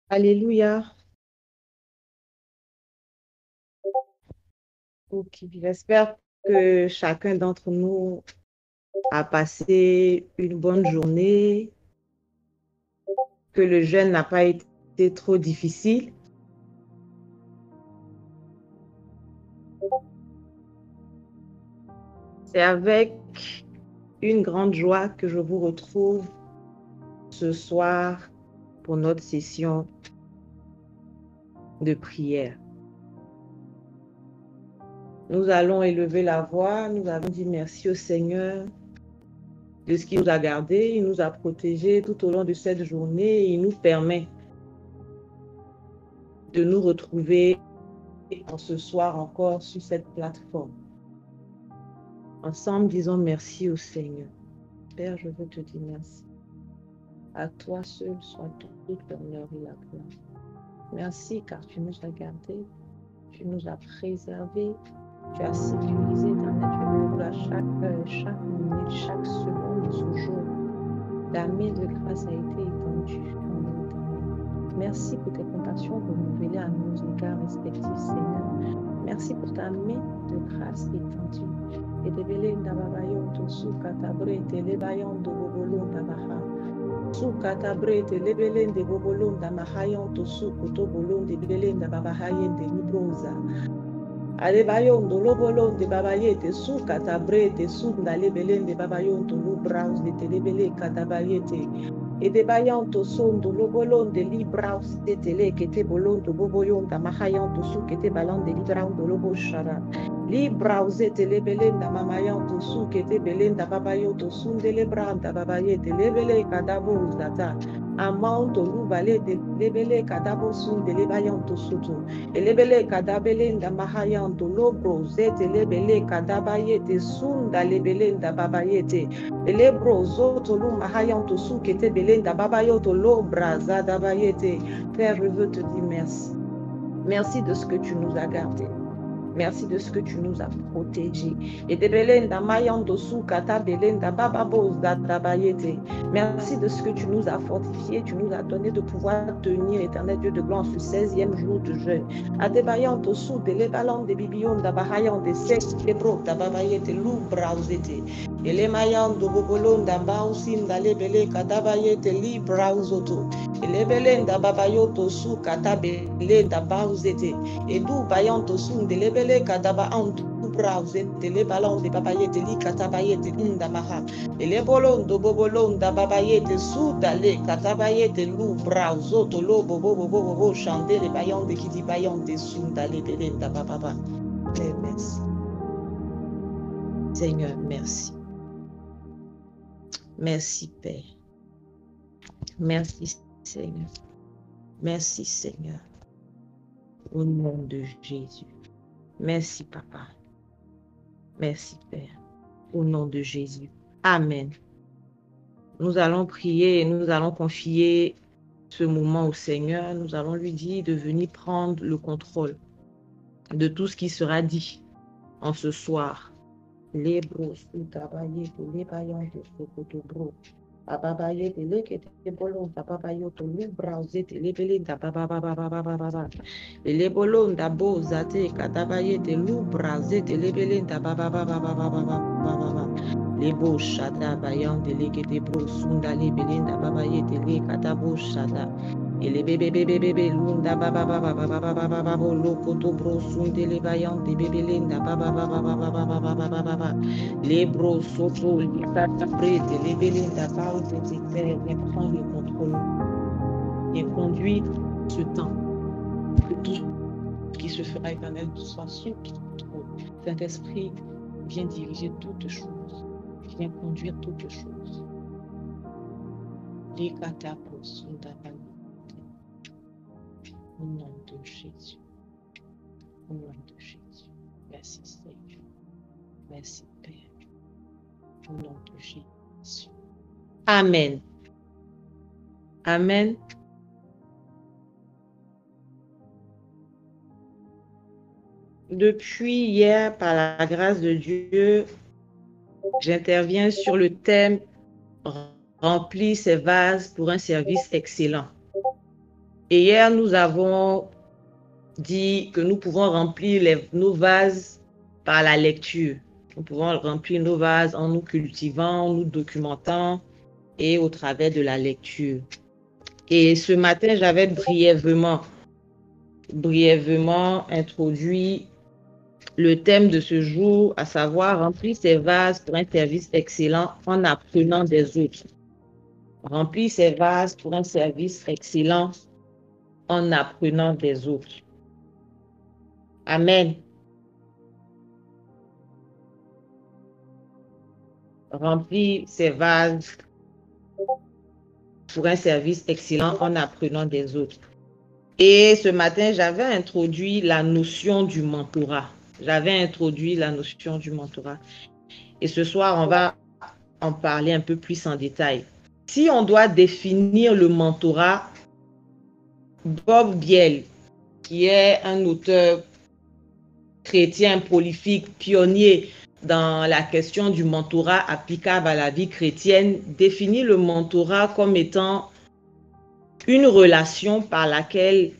Alléluia. Ok, j'espère que chacun d'entre nous a passé une bonne journée, que le jeûne n'a pas été trop difficile. C'est avec une grande joie que je vous retrouve ce soir pour notre session de prière. Nous allons élever la voix, nous allons dire merci au Seigneur de ce qu'il nous a gardés, il nous a protégés tout au long de cette journée et il nous permet de nous retrouver en ce soir encore sur cette plateforme. Ensemble, disons merci au Seigneur. Père, je veux te dire merci. À toi seul soit toute l'honneur et la gloire. Merci car tu nous as gardés, tu nous as préservés, tu as sécurisé à chaque heure, chaque minute, chaque seconde de ce jour. Ta main de grâce a été étendue en notre temps. Merci pour tes compassions renouvelées à nos égards respectifs, Seigneur. Merci pour ta main de grâce étendue. Et de belenda babayon to su katabrete lebayon do bobolonda maha. Su katabrete lebelende bobolonda mahayon to su koto bolonde belenda babahayen de libroza. Alebayon do lobolonde babayete su katabrete sunda lebelende babayon to lubraus de telebele katabayete. Et de bayanto son de lobolonde libraus de tele que te bolondo boboyonda mahayon to su que te balonde libraun do lobo shara. Libra uzete lebelenda mamayanto su kete belenda babayoto sundele branda babayete lebele kadabo uzata amanto lubalete lebele kadabo sundele bayanto sutu lebele kadabelenda mahayanto lobro uzete lebele kadabayete sunda lebelenda babayete lebro zoto lu mahayanto su kete belenda babayoto lobra zada bayete. Père, je veux te dire merci. Merci de ce que tu nous as gardés. Merci de ce que tu nous as protégés. Et de belenda mayando sukata belenda bababos databayete. Merci de ce que tu nous as fortifiés, tu nous as donné de pouvoir tenir, éternel Dieu de gloire, ce 16e jour de jeûne. Adebayanto sou de lebalan de bibion dabahayan de sex lebro dababayete lubrauzete. Et les mayando bobolon dabausim dalebele kadabayete librauzoto. Et les belenda babayoto sukata belenda bauzete. Et d'où bayanto sun de lebele kadaba antu brauzete le balon de babayete li katabayete ndamaha. Et les bolon de bobolon da babayete soudale katabayete lou brauzoto lo bobo bobo bobo chande le bayan de kiti bayan de sundale belenda bababa. Merci. Seigneur, merci. Merci Père. Merci Seigneur. Merci Seigneur. Au nom de Jésus. Merci Papa. Merci Père. Au nom de Jésus. Amen. Nous allons prier et nous allons confier ce moment au Seigneur. Nous allons lui dire de venir prendre le contrôle de tout ce qui sera dit en ce soir. Les bros, les baillons de bro. Ababaye de lekete bolon da babayo to lu browse de lebele da baba le bolon da bo zate katabaye de lu browse de lebele da baba le bo shada bayan de lekete bro sunda lebele da babaye de le katabo shada ele bebe lunda baba lokoto bro sunde le bayan de bebele da baba les bros soto, les prêtes, les belinda parlent de tes pères, et prends le contrôle et conduis ce temps. Que tout ce qui se fera éternel soit sous ton contrôle. Saint-Esprit, viens diriger toutes choses, viens conduire toutes choses. Les catapros sont d'avalés. Au nom de Jésus. Au nom de Jésus. Merci Seigneur. Merci Père. Au nom de Jésus. Amen. Amen. Depuis hier, par la grâce de Dieu, j'interviens sur le thème « Remplir ses vases pour un service excellent ». Et hier, nous avons dit que nous pouvons remplir nos vases par la lecture. Nous pouvons remplir nos vases en nous cultivant, en nous documentant et au travers de la lecture. Et ce matin, j'avais brièvement introduit le thème de ce jour, à savoir remplir ses vases pour un service excellent en apprenant des autres. Remplir ses vases pour un service excellent en apprenant des autres. Amen. Remplir ses vases pour un service excellent en apprenant des autres. Et ce matin, j'avais introduit la notion du mentorat. Et ce soir, on va en parler un peu plus en détail. Si on doit définir le mentorat, Bob Biel, qui est un auteur chrétien prolifique, pionnier dans la question du mentorat applicable à la vie chrétienne, définit le mentorat comme étant une relation par laquelle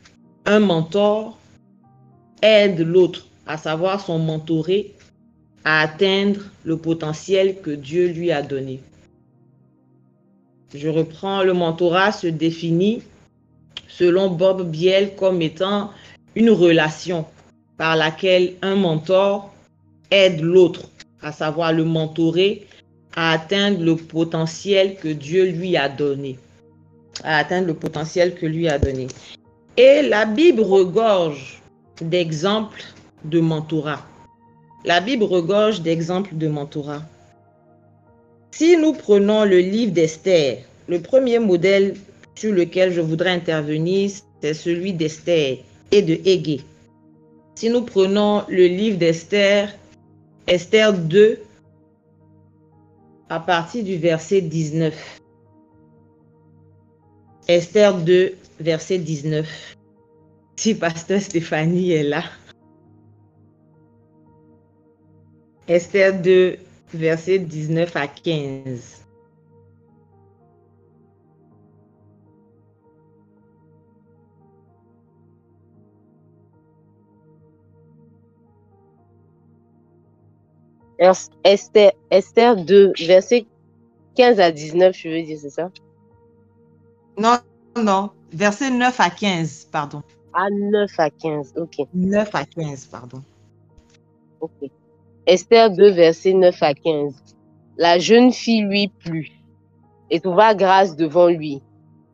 un mentor aide l'autre, à savoir son mentoré, à atteindre le potentiel que Dieu lui a donné. Je reprends, le mentorat se définit selon Bob Biel comme étant une relation par laquelle un mentor aide l'autre, à savoir le mentoré, à atteindre le potentiel que Dieu lui a donné. Et la Bible regorge d'exemples de mentorat. Si nous prenons le livre d'Esther, le premier modèle sur lequel je voudrais intervenir, c'est celui d'Esther et de Hégé. Si nous prenons le livre d'Esther, Esther 2, à partir du verset 19. Esther 2, verset 19. Si Pasteur Stéphanie est là. Esther 2, verset 19 à 15. Esther 2, verset 15 à 19, je veux dire, c'est ça? Non, verset 9 à 15, pardon. Ah, 9 à 15, ok. 9 à 15, pardon. Ok. Esther 2, verset 9 à 15. La jeune fille lui plut et trouva grâce devant lui.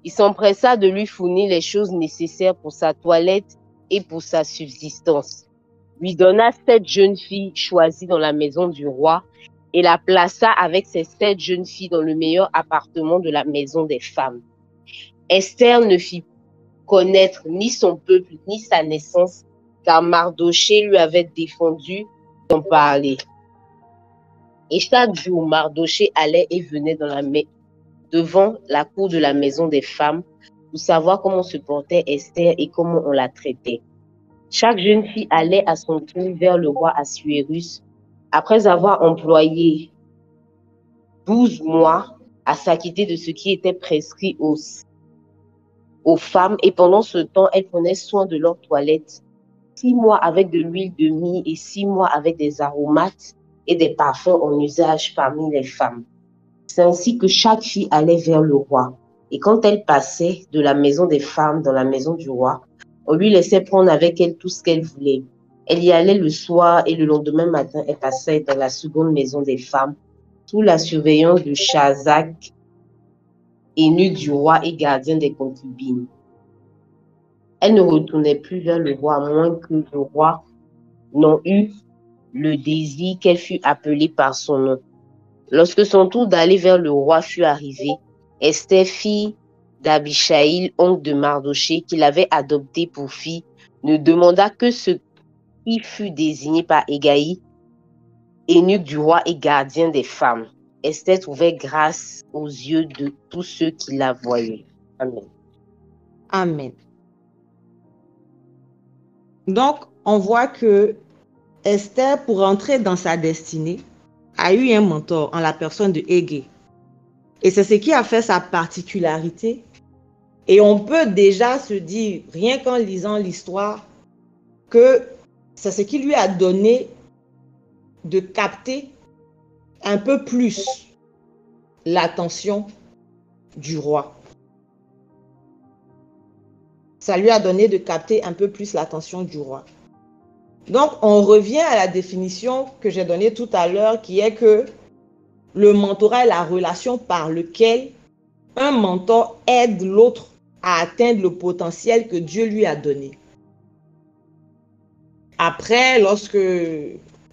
Il s'empressa de lui fournir les choses nécessaires pour sa toilette et pour sa subsistance. Lui donna 7 jeunes filles choisies dans la maison du roi et la plaça avec ces 7 jeunes filles dans le meilleur appartement de la maison des femmes. Esther ne fit connaître ni son peuple ni sa naissance, car Mardoché lui avait défendu d'en parler. Et chaque jour, Mardoché allait et venait devant la cour de la maison des femmes pour savoir comment se portait Esther et comment on la traitait. Chaque jeune fille allait à son tour vers le roi Assuérus après avoir employé 12 mois à s'acquitter de ce qui était prescrit aux femmes, et pendant ce temps, elles prenaient soin de leur toilette, 6 mois avec de l'huile de myrrhe et 6 mois avec des aromates et des parfums en usage parmi les femmes. C'est ainsi que chaque fille allait vers le roi. Et quand elle passait de la maison des femmes dans la maison du roi, on lui laissait prendre avec elle tout ce qu'elle voulait. Elle y allait le soir et le lendemain matin, elle passait dans la seconde maison des femmes, sous la surveillance de Shazak, eunuque du roi et gardien des concubines. Elle ne retournait plus vers le roi, à moins que le roi n'en eût le désir qu'elle fût appelée par son nom. Lorsque son tour d'aller vers le roi fut arrivé, Esther, fille d'Abishaïl, oncle de Mardoché, qu'il avait adopté pour fille, ne demanda que ce qui fut désigné par Hégaï, eunuque du roi et gardien des femmes. Esther trouvait grâce aux yeux de tous ceux qui la voyaient. Amen. Amen. Donc, on voit que Esther, pour entrer dans sa destinée, a eu un mentor en la personne de Hégé. Et c'est ce qui a fait sa particularité Et on peut déjà se dire, rien qu'en lisant l'histoire, que c'est ce qui lui a donné de capter un peu plus l'attention du roi. Ça lui a donné de capter un peu plus l'attention du roi. Donc, on revient à la définition que j'ai donnée tout à l'heure, qui est que le mentorat est la relation par laquelle un mentor aide l'autre à atteindre le potentiel que Dieu lui a donné. Après, lorsque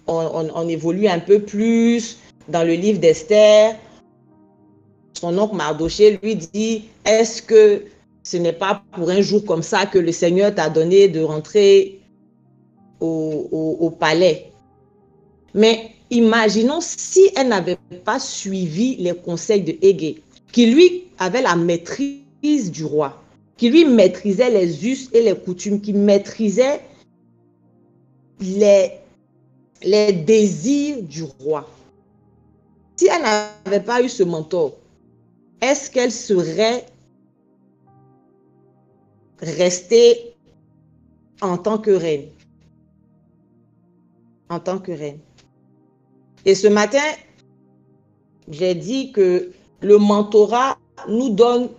on évolue un peu plus dans le livre d'Esther, son oncle Mardoché lui dit, est-ce que ce n'est pas pour un jour comme ça que le Seigneur t'a donné de rentrer au palais? Mais imaginons si elle n'avait pas suivi les conseils de Hégé, qui lui avait la maîtrise du roi, qui lui maîtrisait les us et les coutumes, qui maîtrisait les désirs du roi. Si elle n'avait pas eu ce mentor, est-ce qu'elle serait restée en tant que reine? En tant que reine. Et ce matin, j'ai dit que le mentorat nous donne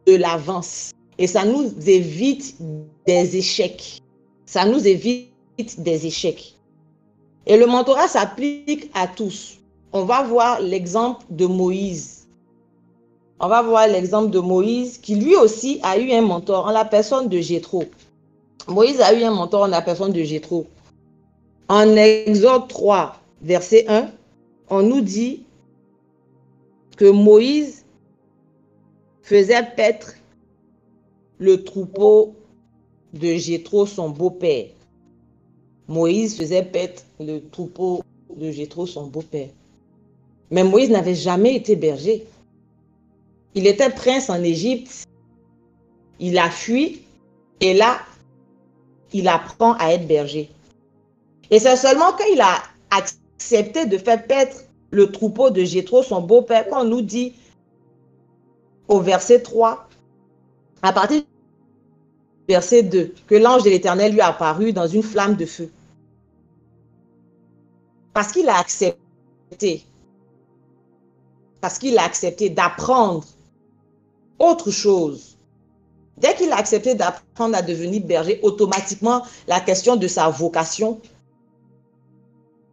de l'avance et ça nous évite des échecs. Ça nous évite des échecs. Et le mentorat s'applique à tous. On va voir l'exemple de Moïse. On va voir l'exemple de Moïse qui lui aussi a eu un mentor en la personne de Jéthro. Moïse a eu un mentor en la personne de Jéthro. En Exode 3, verset 1, on nous dit que Moïse faisait paître le troupeau de Jéthro, son beau-père. Moïse faisait paître le troupeau de Jéthro, son beau-père. Mais Moïse n'avait jamais été berger. Il était prince en Égypte. Il a fui et là, il apprend à être berger. Et c'est seulement quand il a accepté de faire paître le troupeau de Jéthro, son beau-père, qu'on nous dit au verset 3, à partir du verset 2, que l'ange de l'Éternel lui a apparu dans une flamme de feu. Parce qu'il a accepté d'apprendre autre chose. Dès qu'il a accepté d'apprendre à devenir berger, automatiquement, la question de sa vocation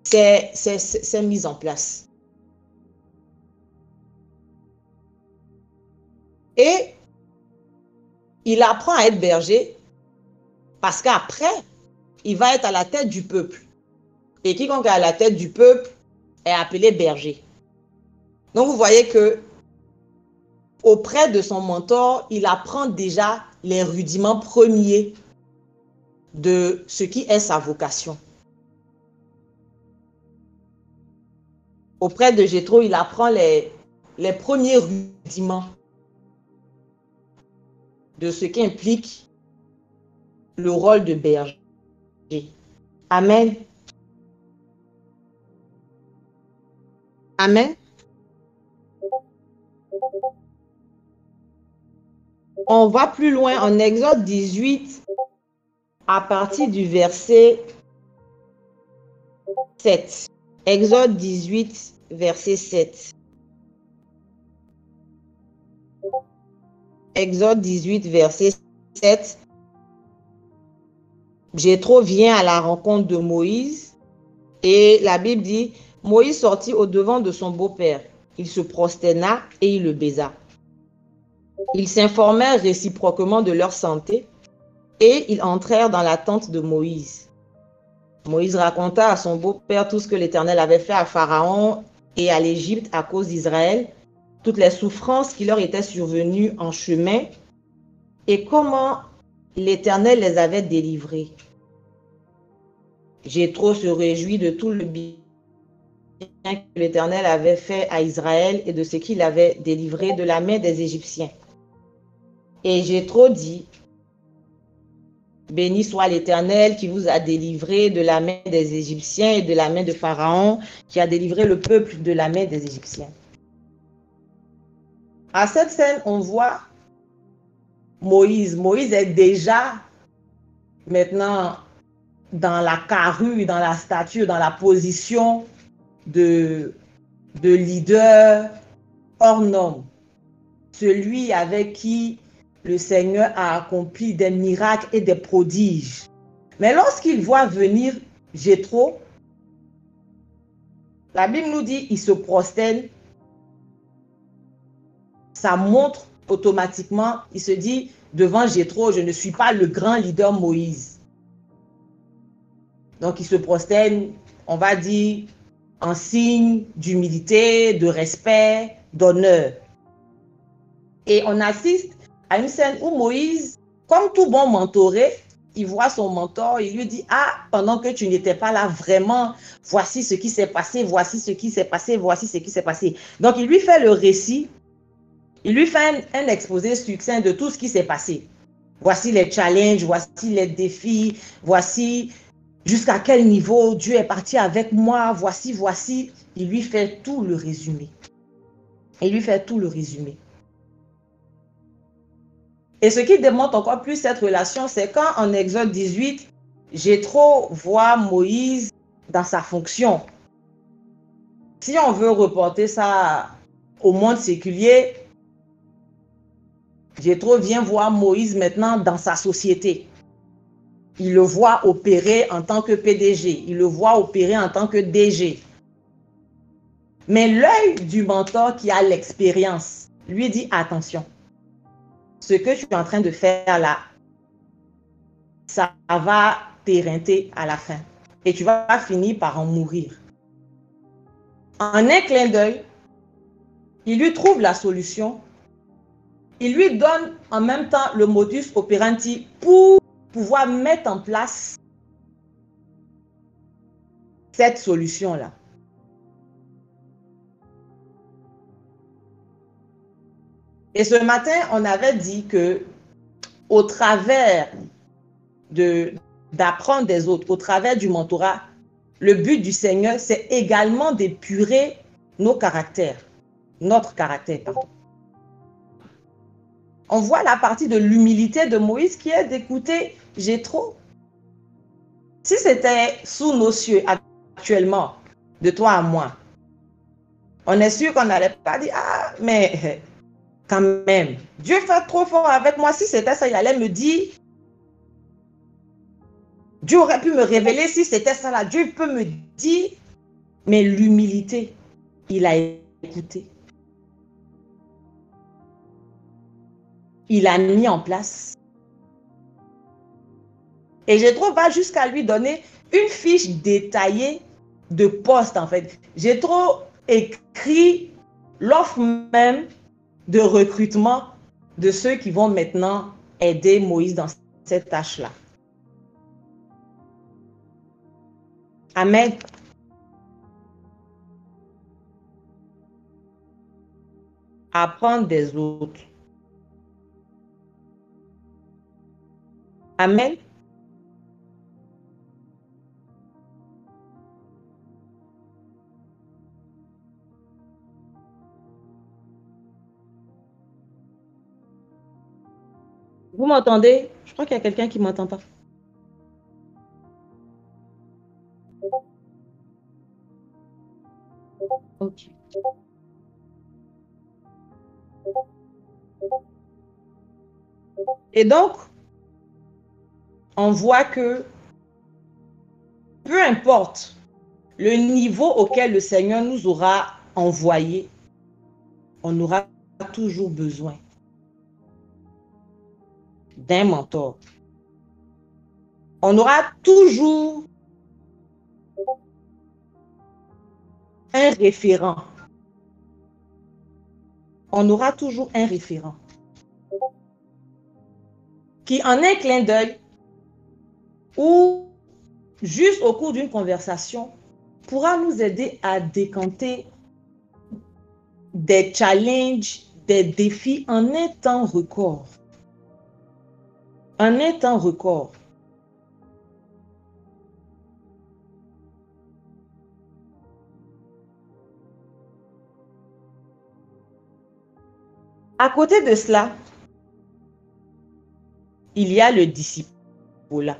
s'est mise en place. Et il apprend à être berger parce qu'après, il va être à la tête du peuple. Et quiconque est à la tête du peuple est appelé berger. Donc vous voyez que auprès de son mentor, il apprend déjà les rudiments premiers de ce qui est sa vocation. Auprès de Jéthro, il apprend les premiers rudiments de ce qui implique le rôle de berger. Amen. Amen. On va plus loin en Exode 18 à partir du verset 7. Exode 18, verset 7. Exode 18, verset 7. Jéthro vient à la rencontre de Moïse et la Bible dit, Moïse sortit au-devant de son beau-père. Il se prosterna et il le baisa. Ils s'informèrent réciproquement de leur santé et ils entrèrent dans la tente de Moïse. Moïse raconta à son beau-père tout ce que l'Éternel avait fait à Pharaon et à l'Égypte à cause d'Israël, toutes les souffrances qui leur étaient survenues en chemin et comment l'Éternel les avait délivrés. Jéthro se réjouit de tout le bien que l'Éternel avait fait à Israël et de ce qu'il avait délivré de la main des Égyptiens. Et Jéthro dit, béni soit l'Éternel qui vous a délivré de la main des Égyptiens et de la main de Pharaon, qui a délivré le peuple de la main des Égyptiens. À cette scène, on voit Moïse. Moïse est déjà maintenant dans la carrure, dans la stature, dans la position de leader hors norme. Celui avec qui le Seigneur a accompli des miracles et des prodiges. Mais lorsqu'il voit venir Jéthro, la Bible nous dit il se prosterne, ça montre automatiquement, il se dit devant Jéthro, je ne suis pas le grand leader Moïse. Donc il se prosterne, on va dire, en signe d'humilité, de respect, d'honneur. Et on assiste à une scène où Moïse, comme tout bon mentoré, il voit son mentor, il lui dit, ah, pendant que tu n'étais pas là, vraiment, voici ce qui s'est passé, voici ce qui s'est passé, voici ce qui s'est passé. Donc, il lui fait le récit, il lui fait un exposé succinct de tout ce qui s'est passé. Voici les challenges, voici les défis, voici jusqu'à quel niveau Dieu est parti avec moi, voici. Il lui fait tout le résumé. Il lui fait tout le résumé. Et ce qui démontre encore plus cette relation, c'est quand en Exode 18, Jéthro voit Moïse dans sa fonction. Si on veut reporter ça au monde séculier, Jéthro vient voir Moïse maintenant dans sa société. Il le voit opérer en tant que PDG, il le voit opérer en tant que DG. Mais l'œil du mentor qui a l'expérience lui dit attention, ce que tu es en train de faire là, ça va t'éreinter à la fin et tu vas finir par en mourir. En un clin d'œil, il lui trouve la solution. Il lui donne en même temps le modus operandi pour pouvoir mettre en place cette solution-là. Et ce matin, on avait dit que au travers d'apprendre des autres, au travers du mentorat, le but du Seigneur, c'est également d'épurer nos caractères, notre caractère, pardon. On voit la partie de l'humilité de Moïse qui est d'écouter Jéthro. Si c'était sous nos cieux actuellement, de toi à moi, on est sûr qu'on n'allait pas dire, ah, mais quand même, Dieu fait trop fort avec moi. Si c'était ça, il allait me dire, Dieu aurait pu me révéler si c'était ça là. Dieu peut me dire, mais l'humilité, il a écouté. Il a mis en place. Et Jéthro va jusqu'à lui donner une fiche détaillée de poste en fait. Jéthro écrit l'offre même de recrutement de ceux qui vont maintenant aider Moïse dans cette tâche-là. Amen. Apprendre des autres. Amen. Vous m'entendez? Je crois qu'il y a quelqu'un qui ne m'entend pas. Ok. Et donc, on voit que peu importe le niveau auquel le Seigneur nous aura envoyés, on aura toujours besoin d'un mentor. On aura toujours un référent. On aura toujours un référent qui, en un clin d'œil ou juste au cours d'une conversation, pourra nous aider à décanter des challenges, des défis en un temps record. En un temps record. À côté de cela, il y a le discipolat.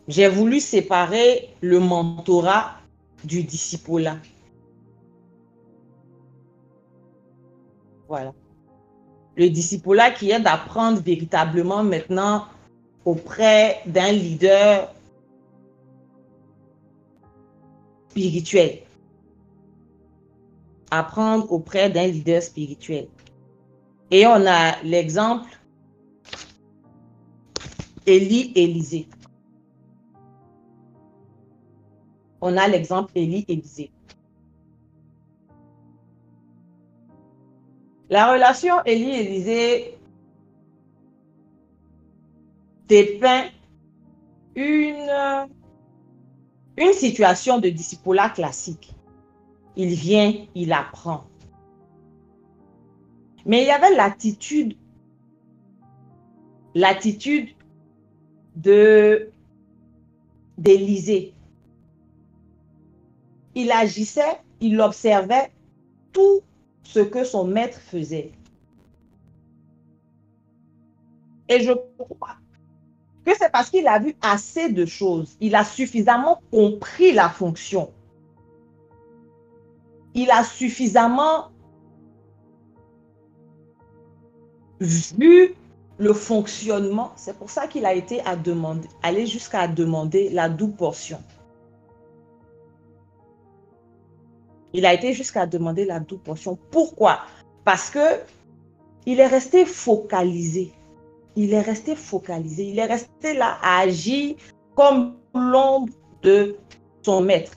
J'ai voulu séparer le mentorat du discipolat. Voilà. Le discipolat qui est d'apprendre véritablement maintenant auprès d'un leader spirituel. Apprendre auprès d'un leader spirituel. Et on a l'exemple Élie-Élisée. On a l'exemple Élie-Élisée. La relation Élie-Élisée dépeint une situation de discipolat classique. Il vient, il apprend. Mais il y avait l'attitude d'Élisée. Il agissait, il observait tout ce que son maître faisait. Et je crois que c'est parce qu'il a vu assez de choses. Il a suffisamment compris la fonction. Il a suffisamment vu le fonctionnement. C'est pour ça qu'il a été allé jusqu'à demander la double portion. Il a été jusqu'à demander la double portion. Pourquoi? Parce que il est resté focalisé. Il est resté focalisé. Il est resté là à agir comme l'ombre de son maître.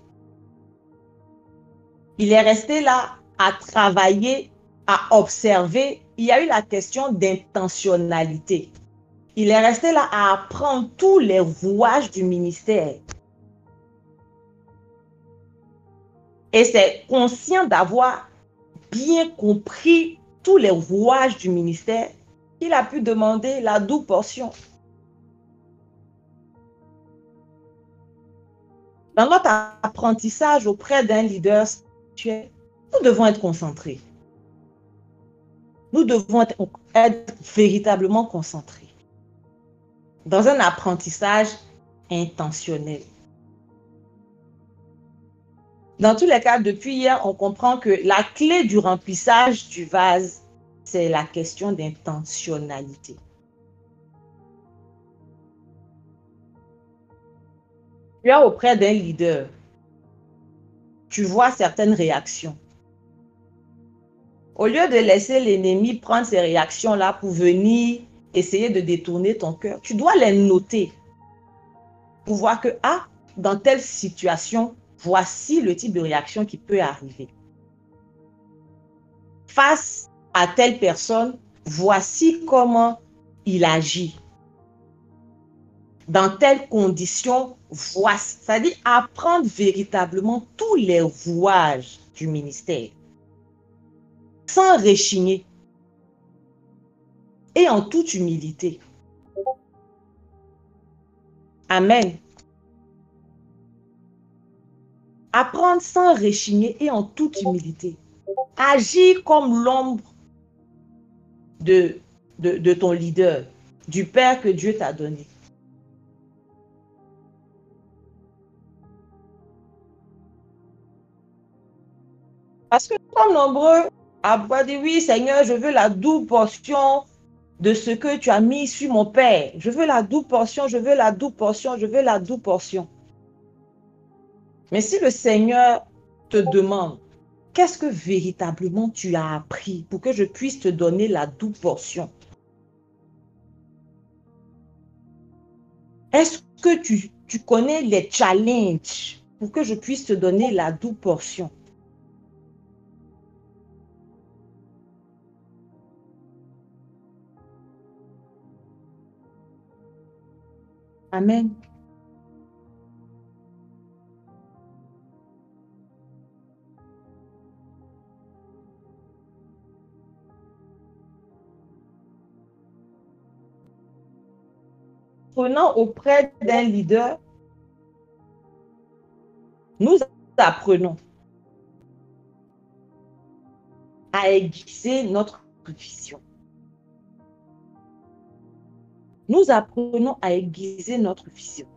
Il est resté là à travailler, à observer. Il y a eu la question d'intentionnalité. Il est resté là à apprendre tous les rouages du ministère. Et c'est conscient d'avoir bien compris tous les rouages du ministère qu'il a pu demander la double portion. Dans notre apprentissage auprès d'un leader spirituel, nous devons être concentrés. Nous devons être véritablement concentrés dans un apprentissage intentionnel. Dans tous les cas, depuis hier, on comprend que la clé du remplissage du vase, c'est la question d'intentionnalité. Tu es auprès d'un leader, tu vois certaines réactions. Au lieu de laisser l'ennemi prendre ces réactions-là pour venir essayer de détourner ton cœur, tu dois les noter pour voir que, dans telle situation, voici le type de réaction qui peut arriver. Face à telle personne, voici comment il agit. Dans telles conditions, voici. C'est-à-dire apprendre véritablement tous les rouages du ministère, sans rechigner et en toute humilité. Amen. Apprendre sans rechigner et en toute humilité. Agir comme l'ombre de ton leader, du Père que Dieu t'a donné. Parce que nous sommes nombreux à dire, oui Seigneur, je veux la double portion de ce que tu as mis sur mon Père. Je veux la double portion, je veux la double portion, je veux la double portion. Mais si le Seigneur te demande, qu'est-ce que véritablement tu as appris pour que je puisse te donner la double portion? Est-ce que tu connais les challenges pour que je puisse te donner la double portion? Amen. Prenant auprès d'un leader, nous apprenons à aiguiser notre vision. nous apprenons à aiguiser notre vision.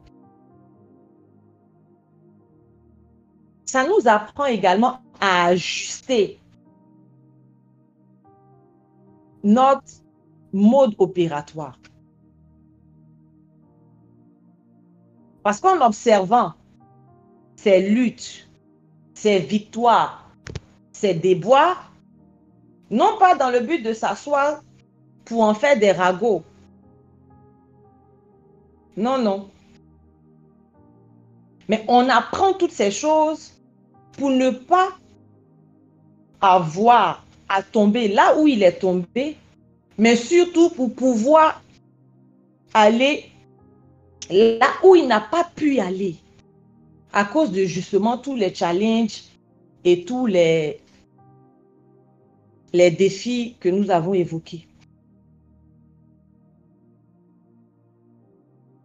Ça nous apprend également à ajuster notre mode opératoire. Parce qu'en observant ces luttes, ces victoires, ces déboires, non pas dans le but de s'asseoir pour en faire des ragots. Non, non. Mais on apprend toutes ces choses pour ne pas avoir à tomber là où il est tombé, mais surtout pour pouvoir aller là où il n'a pas pu aller à cause de justement tous les challenges et tous les défis que nous avons évoqués.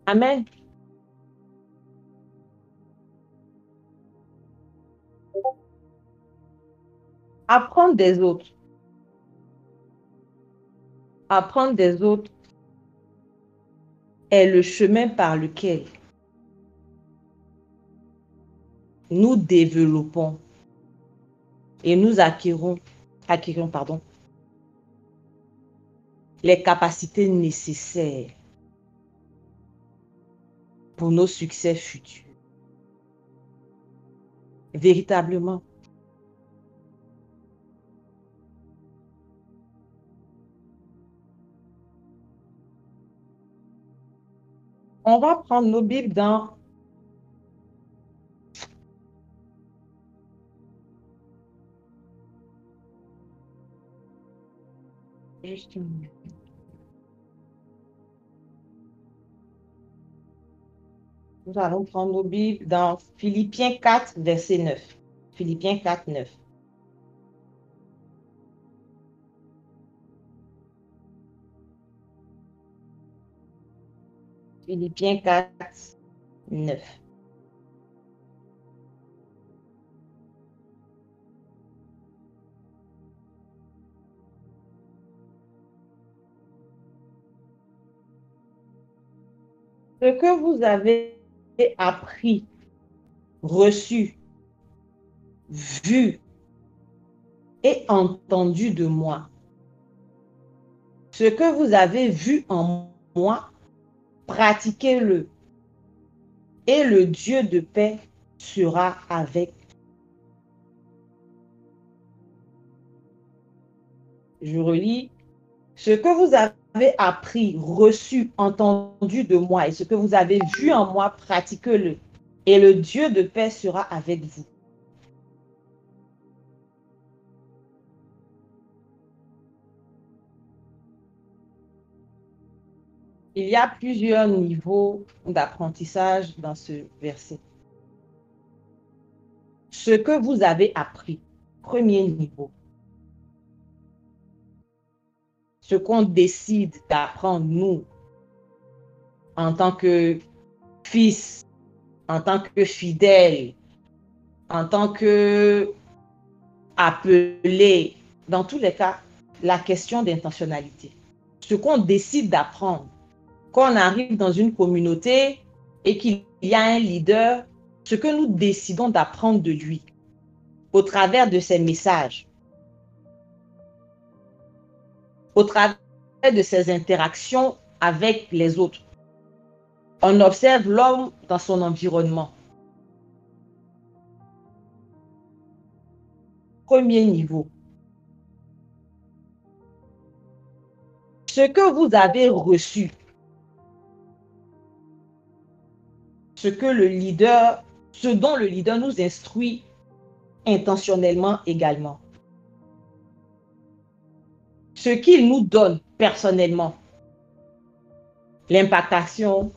Amen. Apprendre des autres. Apprendre des autres est le chemin par lequel nous développons et nous acquérons les capacités nécessaires pour nos succès futurs. Véritablement. On va prendre nos Bibles dans Nous allons prendre nos Bibles dans Philippiens 4, verset 9. Philippiens 4, 9. Philippiens 4, 9. Ce que vous avez appris, reçu, vu et entendu de moi, ce que vous avez vu en moi, pratiquez-le, et le Dieu de paix sera avec vous. Je relis. Ce que vous avez appris, reçu, entendu de moi, et ce que vous avez vu en moi, pratiquez-le, et le Dieu de paix sera avec vous. Il y a plusieurs niveaux d'apprentissage dans ce verset. Ce que vous avez appris, premier niveau. Ce qu'on décide d'apprendre, nous, en tant que fils, en tant que fidèle, en tant que appelé, dans tous les cas, la question d'intentionnalité. Ce qu'on décide d'apprendre, quand on arrive dans une communauté et qu'il y a un leader, ce que nous décidons d'apprendre de lui, au travers de ses messages, au travers de ses interactions avec les autres. On observe l'homme dans son environnement. Premier niveau. Ce que vous avez reçu, ce dont le leader nous instruit intentionnellement également. Ce qu'il nous donne personnellement, l'impactation,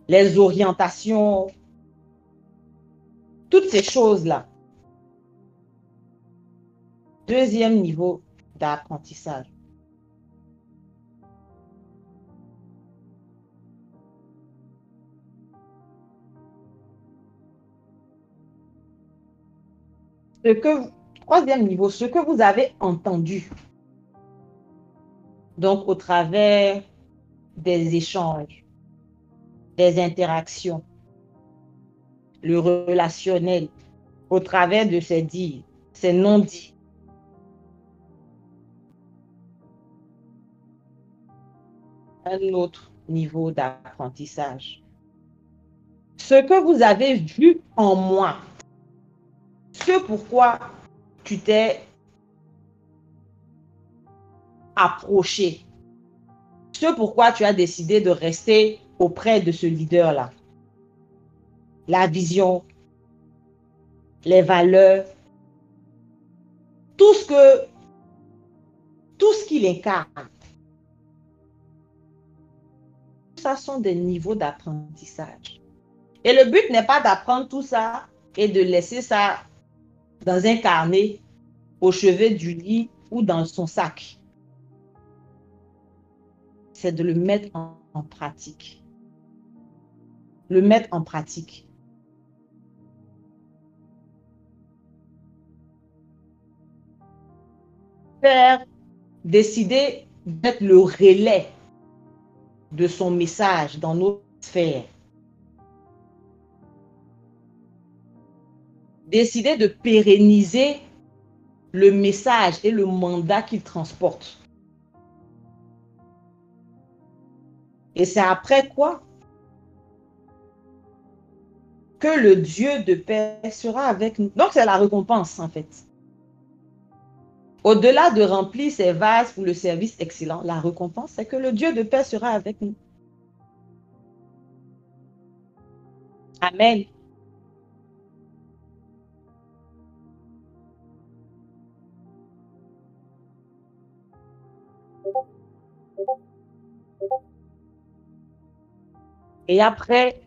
les orientations, toutes ces choses-là. Deuxième niveau d'apprentissage. Troisième niveau, ce que vous avez entendu. Donc, au travers des échanges, des interactions, le relationnel, au travers de ces dits, ces non-dits. Un autre niveau d'apprentissage. Ce que vous avez vu en moi, ce pourquoi tu t'es approché, ce pourquoi tu as décidé de rester auprès de ce leader-là. La vision, les valeurs, tout ce qu'il incarne. Ça sont des niveaux d'apprentissage. Et le but n'est pas d'apprendre tout ça et de laisser ça dans un carnet, au chevet du lit ou dans son sac. C'est de le mettre en pratique. Le mettre en pratique. Faire, décider d'être le relais de son message dans nos sphères. Décider de pérenniser le message et le mandat qu'il transporte. Et c'est après quoi que le Dieu de paix sera avec nous. Donc, c'est la récompense, en fait. Au-delà de remplir ses vases pour le service excellent, la récompense, c'est que le Dieu de paix sera avec nous. Amen. Et après,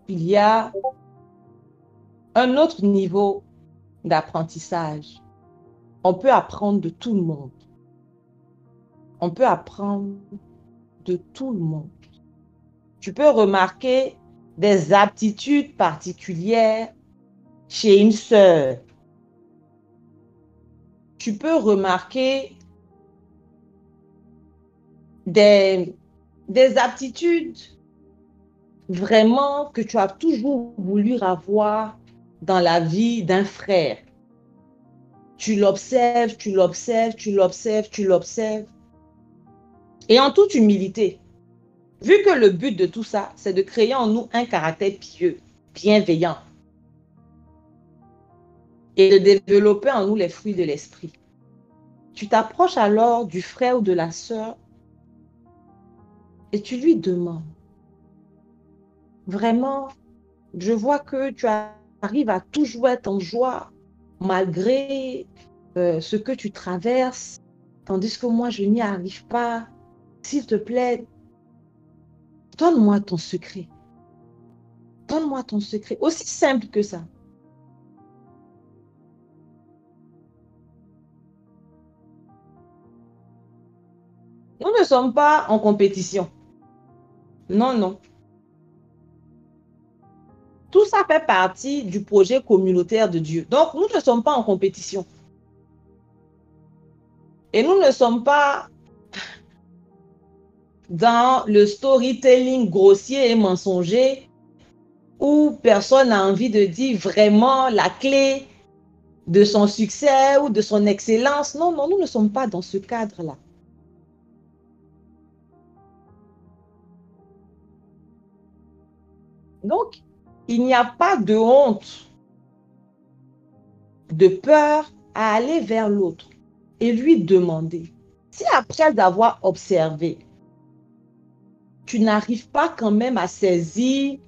il y a un autre niveau d'apprentissage. On peut apprendre de tout le monde. On peut apprendre de tout le monde. Tu peux remarquer des aptitudes particulières chez une sœur. Tu peux remarquer des aptitudes vraiment que tu as toujours voulu avoir dans la vie d'un frère. Tu l'observes, tu l'observes, tu l'observes, tu l'observes. Et en toute humilité, vu que le but de tout ça, c'est de créer en nous un caractère pieux, bienveillant, et de développer en nous les fruits de l'esprit. Tu t'approches alors du frère ou de la sœur et tu lui demandes, vraiment, je vois que tu arrives à toujours être en joie malgré ce que tu traverses, tandis que moi, je n'y arrive pas. S'il te plaît, donne-moi ton secret. Donne-moi ton secret. Aussi simple que ça. Nous ne sommes pas en compétition. Non, non. Tout ça fait partie du projet communautaire de Dieu. Donc, nous ne sommes pas en compétition. Et nous ne sommes pas dans le storytelling grossier et mensonger où personne n'a envie de dire vraiment la clé de son succès ou de son excellence. Non, non, nous ne sommes pas dans ce cadre-là. Donc, il n'y a pas de honte, de peur à aller vers l'autre et lui demander. Si après avoir observé, tu n'arrives pas quand même à saisir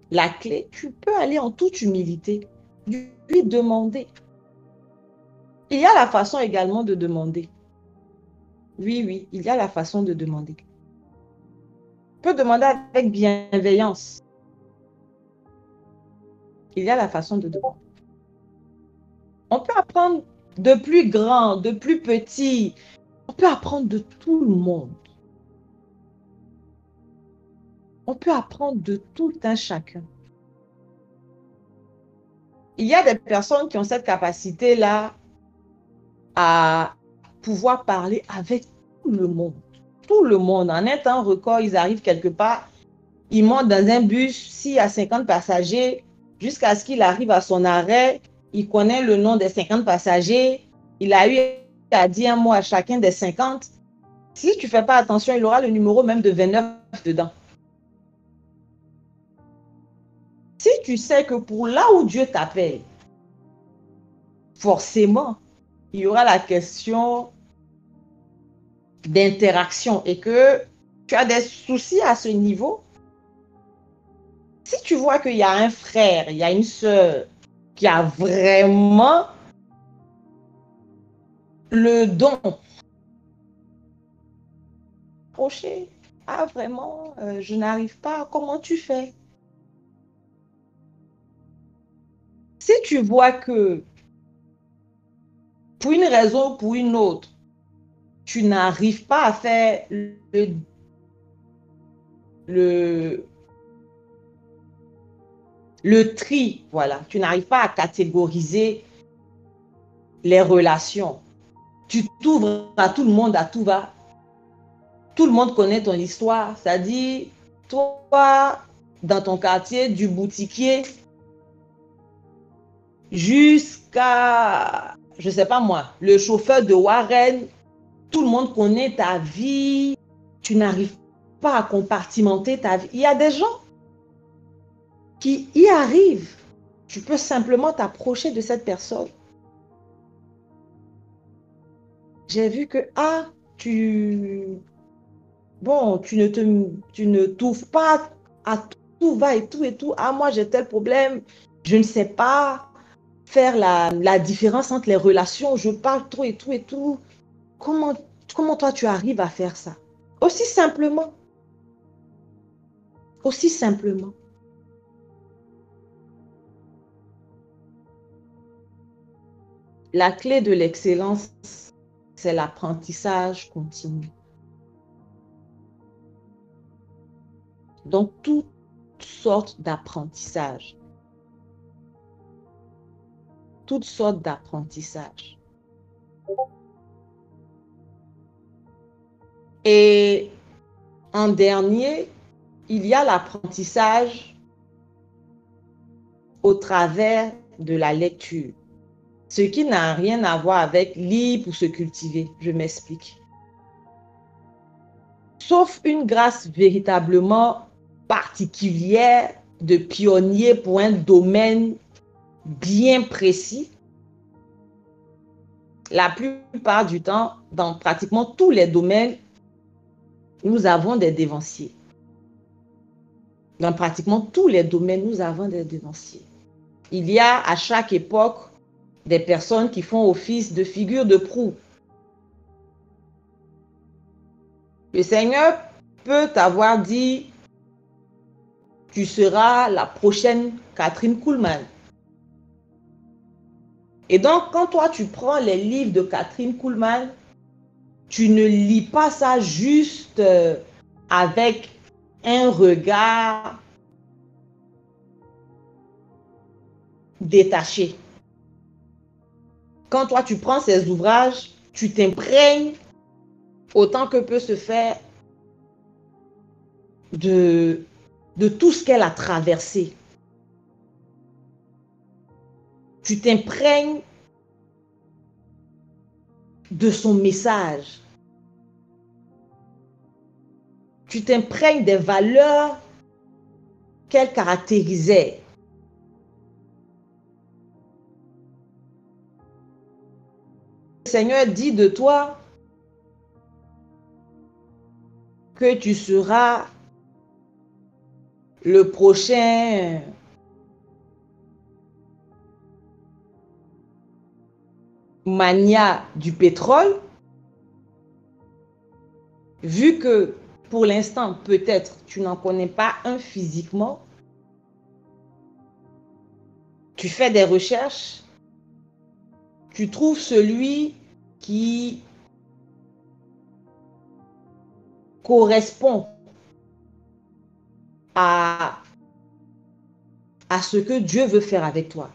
la clé, tu peux aller en toute humilité lui demander. Il y a la façon également de demander. Oui, oui, il y a la façon de demander. Tu peux demander avec bienveillance. Il y a la façon de demander. On peut apprendre de plus grand, de plus petit. On peut apprendre de tout le monde. On peut apprendre de tout un chacun. Il y a des personnes qui ont cette capacité-là à pouvoir parler avec tout le monde. Tout le monde, en un temps record, ils arrivent quelque part, ils montent dans un bus, s'il y a 50 passagers, jusqu'à ce qu'il arrive à son arrêt, il connaît le nom des 50 passagers, il a eu à dire un mot à chacun des 50. Si tu ne fais pas attention, il aura le numéro même de 29 dedans. Si tu sais que pour là où Dieu t'appelle, forcément, il y aura la question d'interaction et que tu as des soucis à ce niveau, si tu vois qu'il y a un frère, il y a une sœur qui a vraiment le don, approcher, ah vraiment, je n'arrive pas, comment tu fais? Si tu vois que pour une raison ou pour une autre, tu n'arrives pas à faire le tri, voilà, tu n'arrives pas à catégoriser les relations. Tu t'ouvres à tout le monde, à tout va. Tout le monde connaît ton histoire, c'est-à-dire, toi, dans ton quartier, du boutiquier jusqu'à, je ne sais pas moi, le chauffeur de Warren, tout le monde connaît ta vie, tu n'arrives pas à compartimenter ta vie. Il y a des gens qui y arrivent. Tu peux simplement t'approcher de cette personne. J'ai vu que, bon, tu ne t'ouvres pas à tout va et tout et tout. Ah, moi, j'ai tel problème. Je ne sais pas faire la différence entre les relations. Je parle trop et tout et tout. Comment toi, tu arrives à faire ça? Aussi simplement. Aussi simplement. La clé de l'excellence, c'est l'apprentissage continu. Donc, toutes sortes d'apprentissage. Toutes sortes d'apprentissage. Et en dernier, il y a l'apprentissage au travers de la lecture. Ce qui n'a rien à voir avec lire pour se cultiver. Je m'explique. Sauf une grâce véritablement particulière de pionnier pour un domaine bien précis, la plupart du temps, dans pratiquement tous les domaines, nous avons des dévanciers. Dans pratiquement tous les domaines, nous avons des dévanciers. Il y a à chaque époque des personnes qui font office de figure de proue. Le Seigneur peut t'avoir dit, tu seras la prochaine Catherine Kuhlman. Et donc, quand toi, tu prends les livres de Catherine Kuhlman, tu ne lis pas ça juste avec un regard détaché. Quand toi, tu prends ces ouvrages, tu t'imprègnes autant que peut se faire de tout ce qu'elle a traversé. Tu t'imprègnes de son message. Tu t'imprègnes des valeurs qu'elle caractérisait. Le Seigneur dit de toi que tu seras le prochain mania du pétrole, vu que pour l'instant, peut-être, tu n'en connais pas un physiquement, tu fais des recherches, tu trouves celui qui correspond à ce que Dieu veut faire avec toi.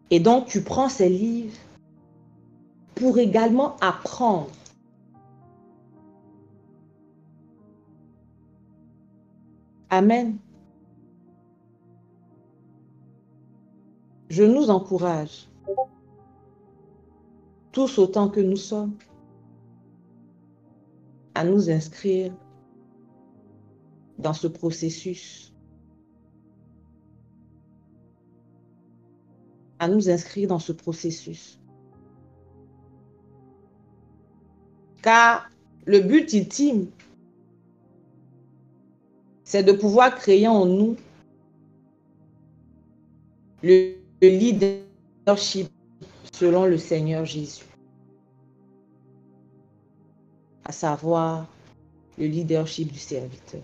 Et donc, tu prends ces livres pour également apprendre. Amen. Je nous encourage, tous autant que nous sommes, à nous inscrire dans ce processus. À nous inscrire dans ce processus. Car le but ultime, c'est de pouvoir créer en nous le leadership selon le Seigneur Jésus. À savoir le leadership du serviteur.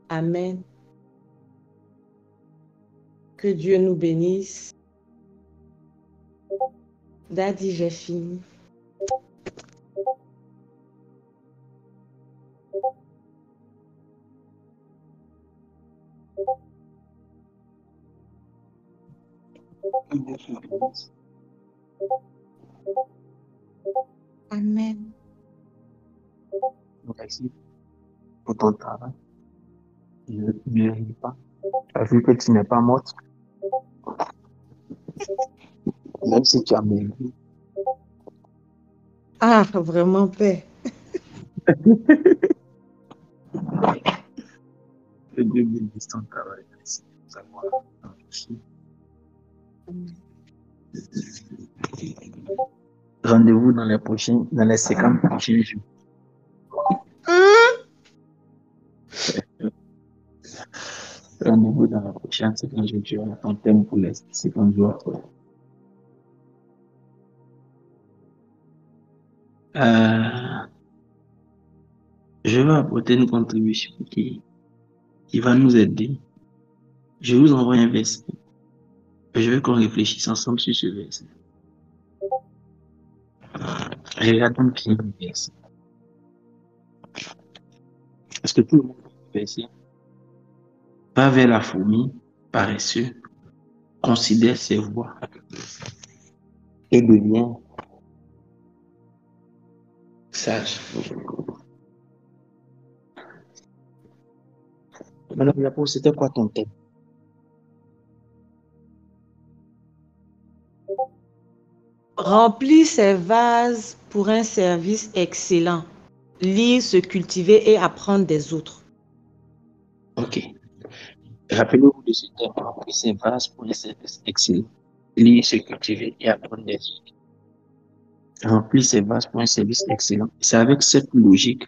Amen. Que Dieu nous bénisse. Daddy, j'ai fini. Amen. Merci pour ton travail. Ne ris pas. Tu as vu que tu n'es pas morte. Même si tu as maigri. Ah, vraiment, Père. Que Dieu bénisse ton travail. Merci de nous avoir enrichis. Rendez-vous dans les 50 prochains jours. Rendez-vous dans la prochaine 50 jours. Tu auras ton thème pour les 50 jours. Je vais apporter une contribution qui va nous aider. Je vous envoie un verset. Je veux qu'on réfléchisse ensemble sur ce verset. Regardons bien le verset. Est-ce que tout le monde connaît le verset? Va vers la fourmi, paresseux, considère ses voies et devient sage. Madame Yapo, c'était quoi ton thème? Remplir ses vases pour un service excellent. Lire, se cultiver et apprendre des autres. Ok. Rappelez-vous de ce thème. Remplir ses vases pour un service excellent. Lire, se cultiver et apprendre des autres. Remplir ses vases pour un service excellent. C'est avec cette logique.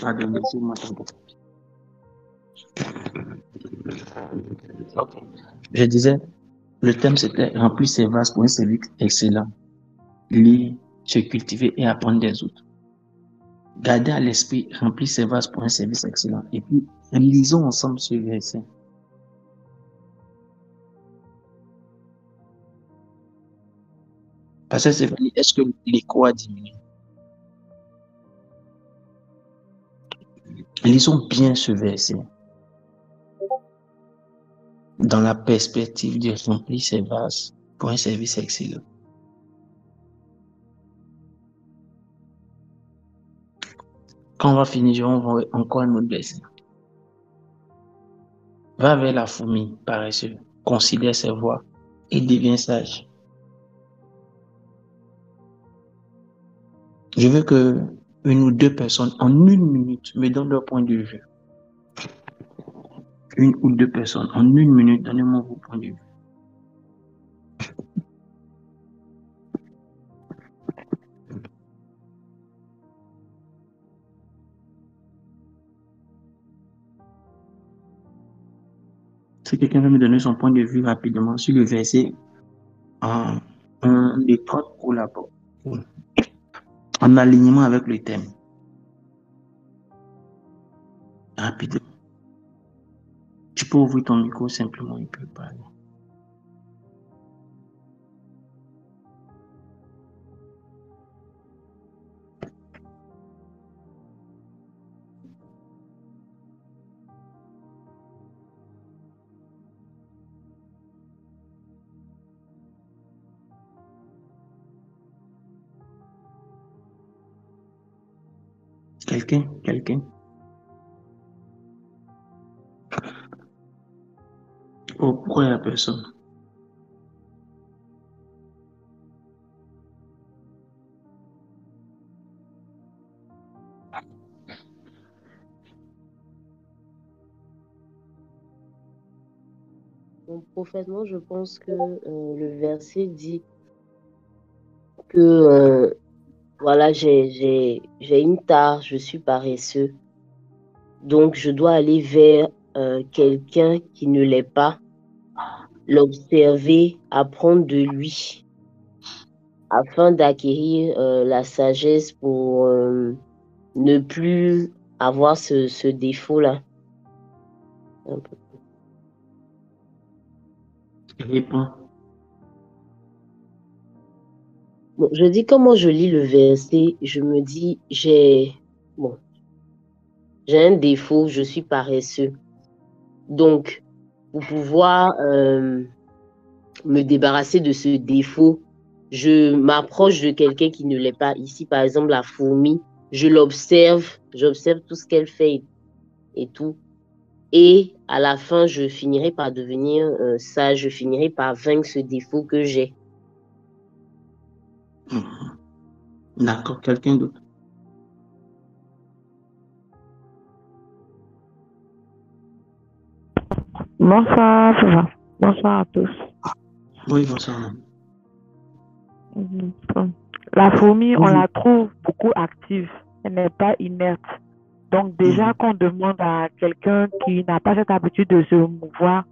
Pardon, laissez-moi t'entendre. Ok. Je disais, le thème c'était remplir ses vases pour un service excellent. Lire, se cultiver et apprendre des autres. Gardez à l'esprit, remplir ses vases pour un service excellent. Et puis, lisons ensemble ce verset. Pasteur Stéphanie, est-ce que l'écho a diminué? Lisons bien ce verset dans la perspective de remplir ses vases pour un service excellent. Quand on va finir, on va encore un autre verset. Va vers la fourmi, paresseux, considère ses voies et devient sage. Je veux que une ou deux personnes, en une minute, me donnent leur point de vue. Une ou deux personnes, en une minute, donnez-moi vos points de vue. Si quelqu'un veut me donner son point de vue rapidement sur le verset en étroite collaboration, en alignement avec le thème. Rapidement. Tu peux ouvrir ton micro simplement et puis parler. Quelqu'un. Oh, pourquoi il n'y a personne? Donc, prophète, moi, je pense que le verset dit que voilà, j'ai une tare, je suis paresseux. Donc, je dois aller vers quelqu'un qui ne l'est pas, l'observer, apprendre de lui, afin d'acquérir la sagesse pour ne plus avoir ce défaut-là. Un peu. Réponds. Bon, je dis comment je lis le verset, je me dis, j'ai un défaut, je suis paresseux. Donc, pour pouvoir me débarrasser de ce défaut, je m'approche de quelqu'un qui ne l'est pas. Ici, par exemple, la fourmi, je l'observe, j'observe tout ce qu'elle fait et tout. Et à la fin, je finirai par devenir sage, je finirai par vaincre ce défaut que j'ai. D'accord, quelqu'un d'autre? Bonsoir, ça va. Bonsoir à tous. Oui, bonsoir. La fourmi, on Oui. la trouve beaucoup active. Elle n'est pas inerte. Donc déjà, qu'on demande à quelqu'un qui n'a pas cette habitude de se mouvoir,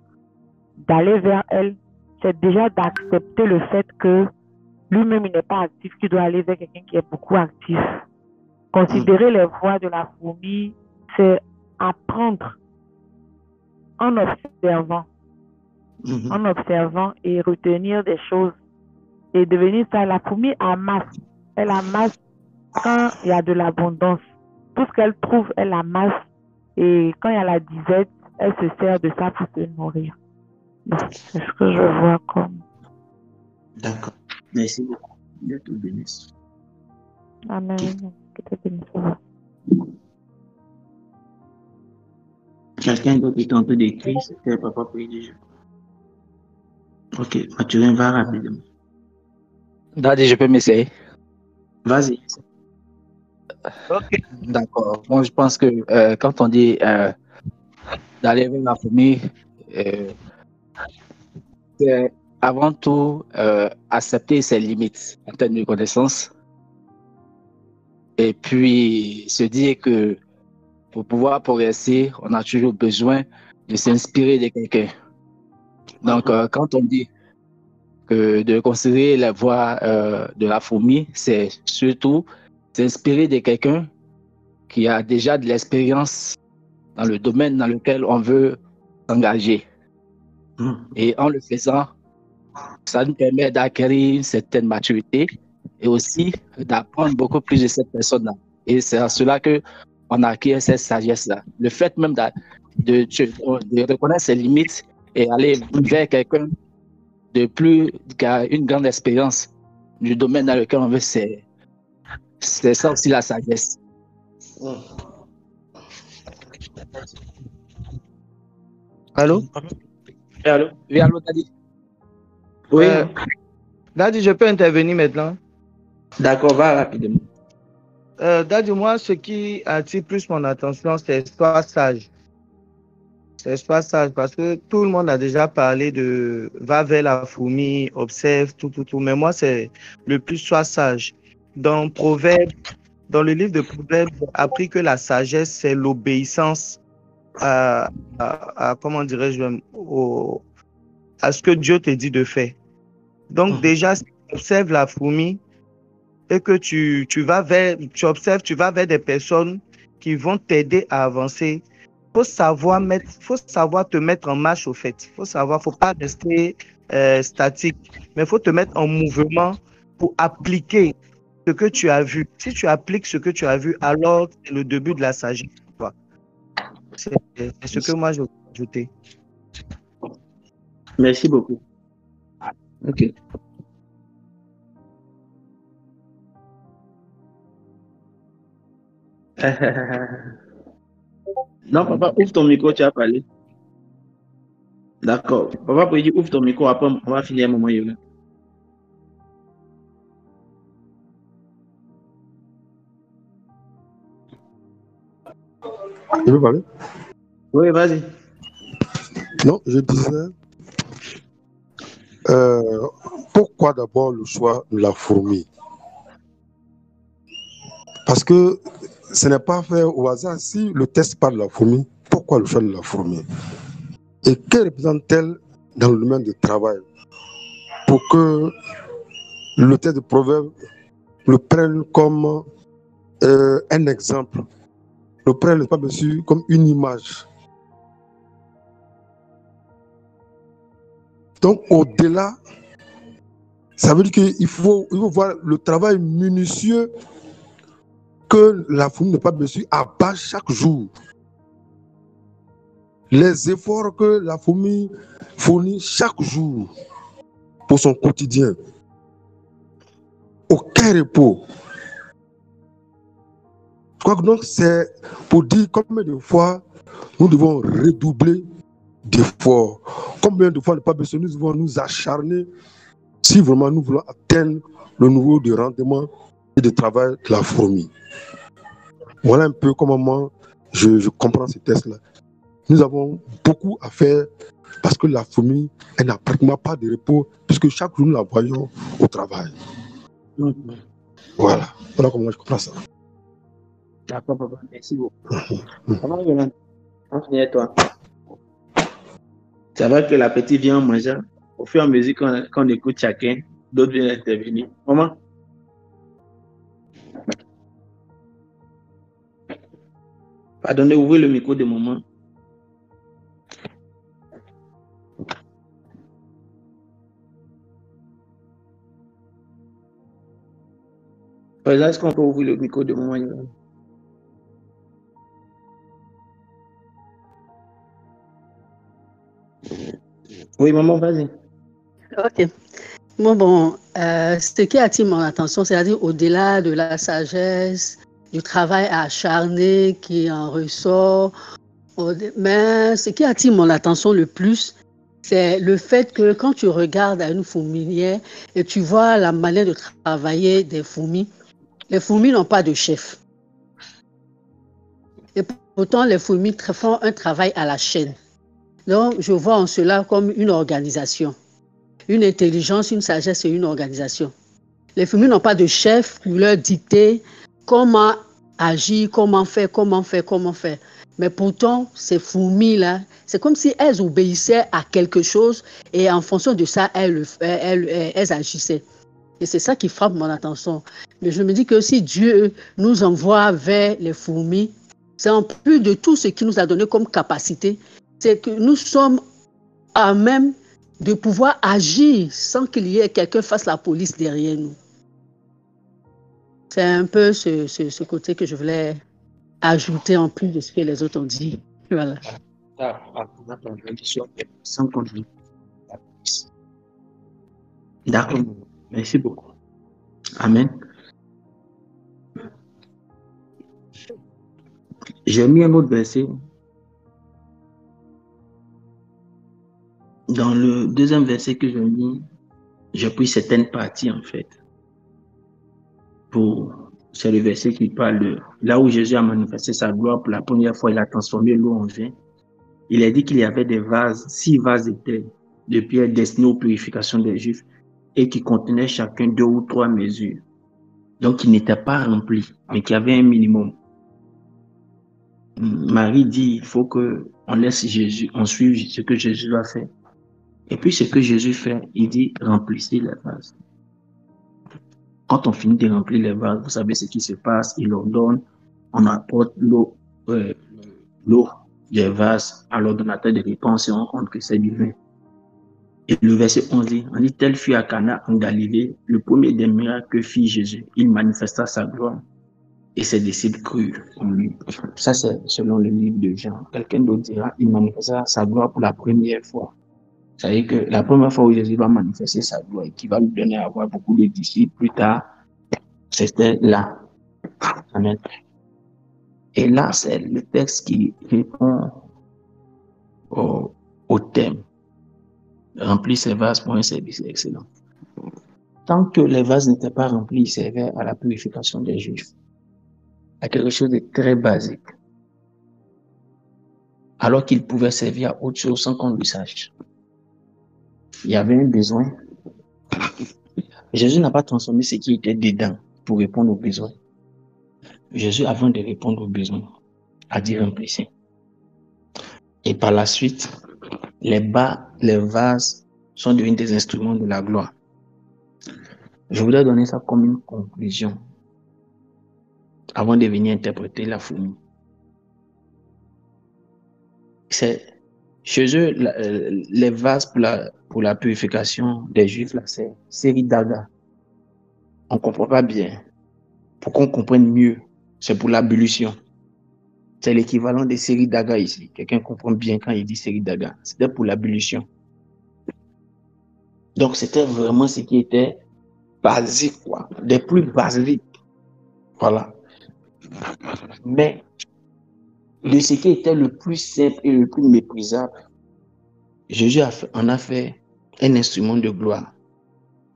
d'aller vers elle, c'est déjà d'accepter le fait que lui-même, il n'est pas actif, qu'il doit aller vers quelqu'un qui est beaucoup actif. Considérer les voies de la fourmi, c'est apprendre en observant. En observant et retenir des choses et devenir ça. La fourmi amasse. Elle amasse quand il y a de l'abondance. Tout ce qu'elle trouve, elle amasse. Et quand il y a la disette, elle se sert de ça pour se nourrir. C'est ce que je vois comme. D'accord. Merci beaucoup. Dieu te bénisse. Amen. Que te bénisse. Quelqu'un d'autre est en train d'écrire, c'était papa prédigé. Ok, Mathurin, va rapidement. Daddy, je peux m'essayer. Vas-y. Ok. D'accord. Moi, je pense que quand on dit d'aller vers la fourmi, c'est avant tout accepter ses limites en termes de connaissances. Et puis se dire que pour pouvoir progresser, on a toujours besoin de s'inspirer de quelqu'un. Donc, quand on dit que de considérer la voie de la fourmi, c'est surtout s'inspirer de quelqu'un qui a déjà de l'expérience dans le domaine dans lequel on veut s'engager. Et en le faisant, ça nous permet d'acquérir une certaine maturité et aussi d'apprendre beaucoup plus de cette personne-là. Et c'est à cela qu'on acquiert cette sagesse-là. Le fait même de reconnaître ses limites et aller vers quelqu'un qui a une grande expérience du domaine dans lequel on veut, c'est ça aussi la sagesse. Allô? Allô? Oui, allô, Daddy? Oui. Daddy, je peux intervenir maintenant? D'accord, va rapidement. Daddy, moi, ce qui attire plus mon attention, c'est sois sage. C'est sois sage parce que tout le monde a déjà parlé de va vers la fourmi, observe, tout. Mais moi, c'est le plus sois sage. Dans le livre de Proverbes, j'ai appris que la sagesse, c'est l'obéissance comment dirais-je, à ce que Dieu te dit de faire. Donc, déjà, si tu observes la fourmi et que tu vas vers des personnes qui vont t'aider à avancer, faut savoir te mettre en marche au fait. Faut pas rester statique, mais faut te mettre en mouvement pour appliquer ce que tu as vu. Si tu appliques ce que tu as vu, alors c'est le début de la sagesse. C'est ce que moi je veux ajouter. Merci beaucoup. Ok. Non, papa, ouvre ton micro, tu as parlé. D'accord. Papa, pour dire, ouvre ton micro, après, on va finir un moment, Yola. Je peux parler? Oui, vas-y. Non, je disais, pourquoi d'abord le choix de la fourmi? Parce que ce n'est pas fait au hasard. Si le test parle de la fourmi, pourquoi le choix de la fourmi? Et que représente-t-elle dans le domaine du travail? Pour que le test de proverbe le prenne comme un exemple, le prenne pas bien sûr comme une image. Donc au-delà, ça veut dire qu'il faut voir le travail minutieux que la fourmi n'est pas bien sûr abat chaque jour. Les efforts que la fourmi fournit chaque jour pour son quotidien. Aucun repos. Je crois que donc c'est pour dire combien de fois nous devons redoubler d'efforts. Combien de fois nous devons nous acharner si vraiment nous voulons atteindre le niveau de rendement et de travail de la fourmi. Voilà un peu comment je comprends ce test-là. Nous avons beaucoup à faire parce que la fourmi, elle n'a pratiquement pas de repos puisque chaque jour nous la voyons au travail. Voilà comment je comprends ça. D'accord, papa, merci beaucoup. Comment Yolande? On finit avec toi. C'est vrai que la petite vient en mangeant. Au fur et à mesure qu'on écoute chacun, d'autres viennent intervenir. Maman? Pardonnez, ouvrez le micro de maman. Par exemple, est-ce qu'on peut ouvrir le micro de maman Yolande? Oui, maman, vas-y. Ok. Bon, ce qui attire mon attention, c'est-à-dire au-delà de la sagesse, du travail acharné qui en ressort, mais ce qui attire mon attention le plus, c'est le fait que quand tu regardes à une fourmilière et tu vois la manière de travailler des fourmis, les fourmis n'ont pas de chef. Et pourtant, les fourmis font un travail à la chaîne. Donc, je vois en cela comme une organisation. Une intelligence, une sagesse et une organisation. Les fourmis n'ont pas de chef pour leur dicter comment agir, comment faire. Mais pourtant, ces fourmis-là, c'est comme si elles obéissaient à quelque chose et en fonction de ça, elles agissaient. Et c'est ça qui frappe mon attention. Mais je me dis que si Dieu nous envoie vers les fourmis, c'est en plus de tout ce qu'il nous a donné comme capacité, c'est que nous sommes à même de pouvoir agir sans qu'il y ait quelqu'un fasse la police derrière nous. C'est un peu ce côté que je voulais ajouter en plus de ce que les autres ont dit. Voilà. D'accord. Merci beaucoup. Amen. J'ai mis un autre verset. Dans le deuxième verset que j'ai mis, j'ai pris certaines parties en fait. C'est le verset qui parle de là où Jésus a manifesté sa gloire pour la première fois, il a transformé l'eau en vin. Il a dit qu'il y avait des vases, 6 vases de terre, de pierre destinés aux purifications des Juifs et qui contenaient chacun 2 ou 3 mesures. Donc, qui n'étaient pas remplis, mais qui avaient un minimum. Marie dit, il faut qu'on laisse Jésus, on suive ce que Jésus a fait. Et puis, ce que Jésus fait, il dit, remplissez les vases. Quand on finit de remplir les vases, vous savez ce qui se passe, il ordonne, on apporte l'eau des vases à l'ordonnateur de réponse et on compte que c'est du vin. Et le verset 11 dit, on dit, tel fut à Cana en Galilée, le premier des miracles que fit Jésus. Il manifesta sa gloire et ses disciples crurent en lui. Ça, c'est selon le livre de Jean. Quelqu'un d'autre dira, il manifesta sa gloire pour la première fois. Ça veut dire que la première fois où Jésus va manifester sa gloire et qui va lui donner à voir beaucoup de disciples plus tard, c'était là. Amen. Et là, c'est le texte qui répond au thème. Remplir ses vases pour un service excellent. Tant que les vases n'étaient pas remplis, ils servaient à la purification des Juifs, à quelque chose de très basique, alors qu'ils pouvaient servir à autre chose sans qu'on le sache. Il y avait un besoin. Jésus n'a pas transformé ce qui était dedans pour répondre aux besoins. Jésus, avant de répondre aux besoins, a dit remplissez. Et par la suite, les vases sont devenus des instruments de la gloire. Je voudrais donner ça comme une conclusion avant de venir interpréter la fourmi. C'est chez eux, les vases pour la purification des Juifs, là, c'est série d'agas. On ne comprend pas bien. Pour qu'on comprenne mieux, c'est pour l'ablution. C'est l'équivalent des séries d'agas ici. Quelqu'un comprend bien quand il dit série d'agas. C'était pour l'ablution. Donc, c'était vraiment ce qui était basique, quoi. Des plus basiques. Voilà. Mais, de ce qui était le plus simple et le plus méprisable, Jésus en a fait un instrument de gloire.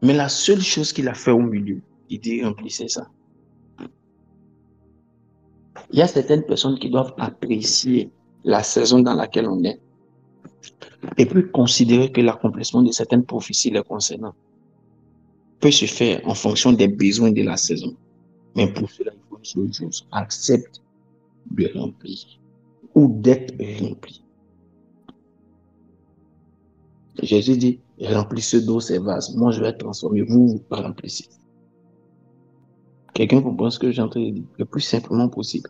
Mais la seule chose qu'il a fait au milieu, il dit remplissez ça. Il y a certaines personnes qui doivent apprécier la saison dans laquelle on est et puis considérer que l'accomplissement de certaines prophéties les concernant peut se faire en fonction des besoins de la saison. Mais pour cela, il faut une seule chose, accepte de remplir ou d'être rempli. Jésus dit, remplissez d'eau ces vases. Moi, je vais transformer, vous remplissez. Quelqu'un comprend ce que j'ai en train de dire le plus simplement possible.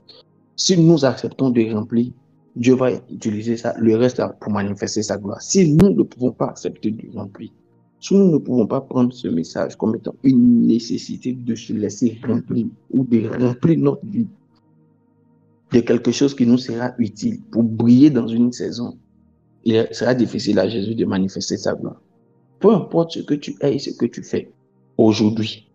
Si nous acceptons de remplir, Dieu va utiliser ça, le reste pour manifester sa gloire. Si nous ne pouvons pas accepter de remplir, si nous ne pouvons pas prendre ce message comme étant une nécessité de se laisser remplir ou de remplir notre vie de quelque chose qui nous sera utile pour briller dans une saison, il sera difficile à Jésus de manifester sa gloire. Peu importe ce que tu es et ce que tu fais aujourd'hui,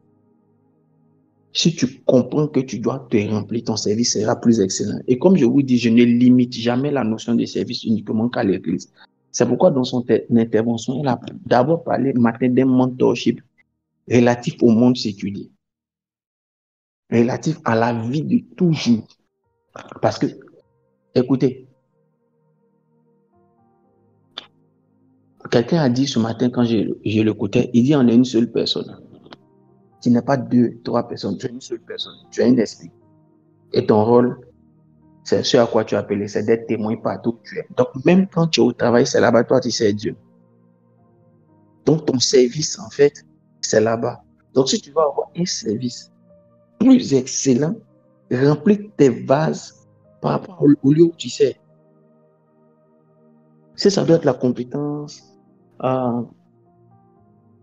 si tu comprends que tu dois te remplir, ton service sera plus excellent. Et comme je vous dis, je ne limite jamais la notion de service uniquement qu'à l'église. C'est pourquoi dans son intervention, elle a d'abord parlé matin d'un mentorship relatif au monde séculier, relatif à la vie de toujours. Parce que, écoutez, quelqu'un a dit ce matin quand je l'écoutais, il dit on est une seule personne. Tu n'es pas 2, 3 personnes, tu es une seule personne, tu as un esprit. Et ton rôle, c'est ce à quoi tu es appelé, c'est d'être témoin partout où tu es. Donc, même quand tu es au travail, c'est là-bas, toi, tu sais Dieu. Donc, ton service, en fait, c'est là-bas. Donc, si tu veux avoir un service plus excellent, remplis tes vases par rapport au lieu où tu sais. Si ça doit être la compétence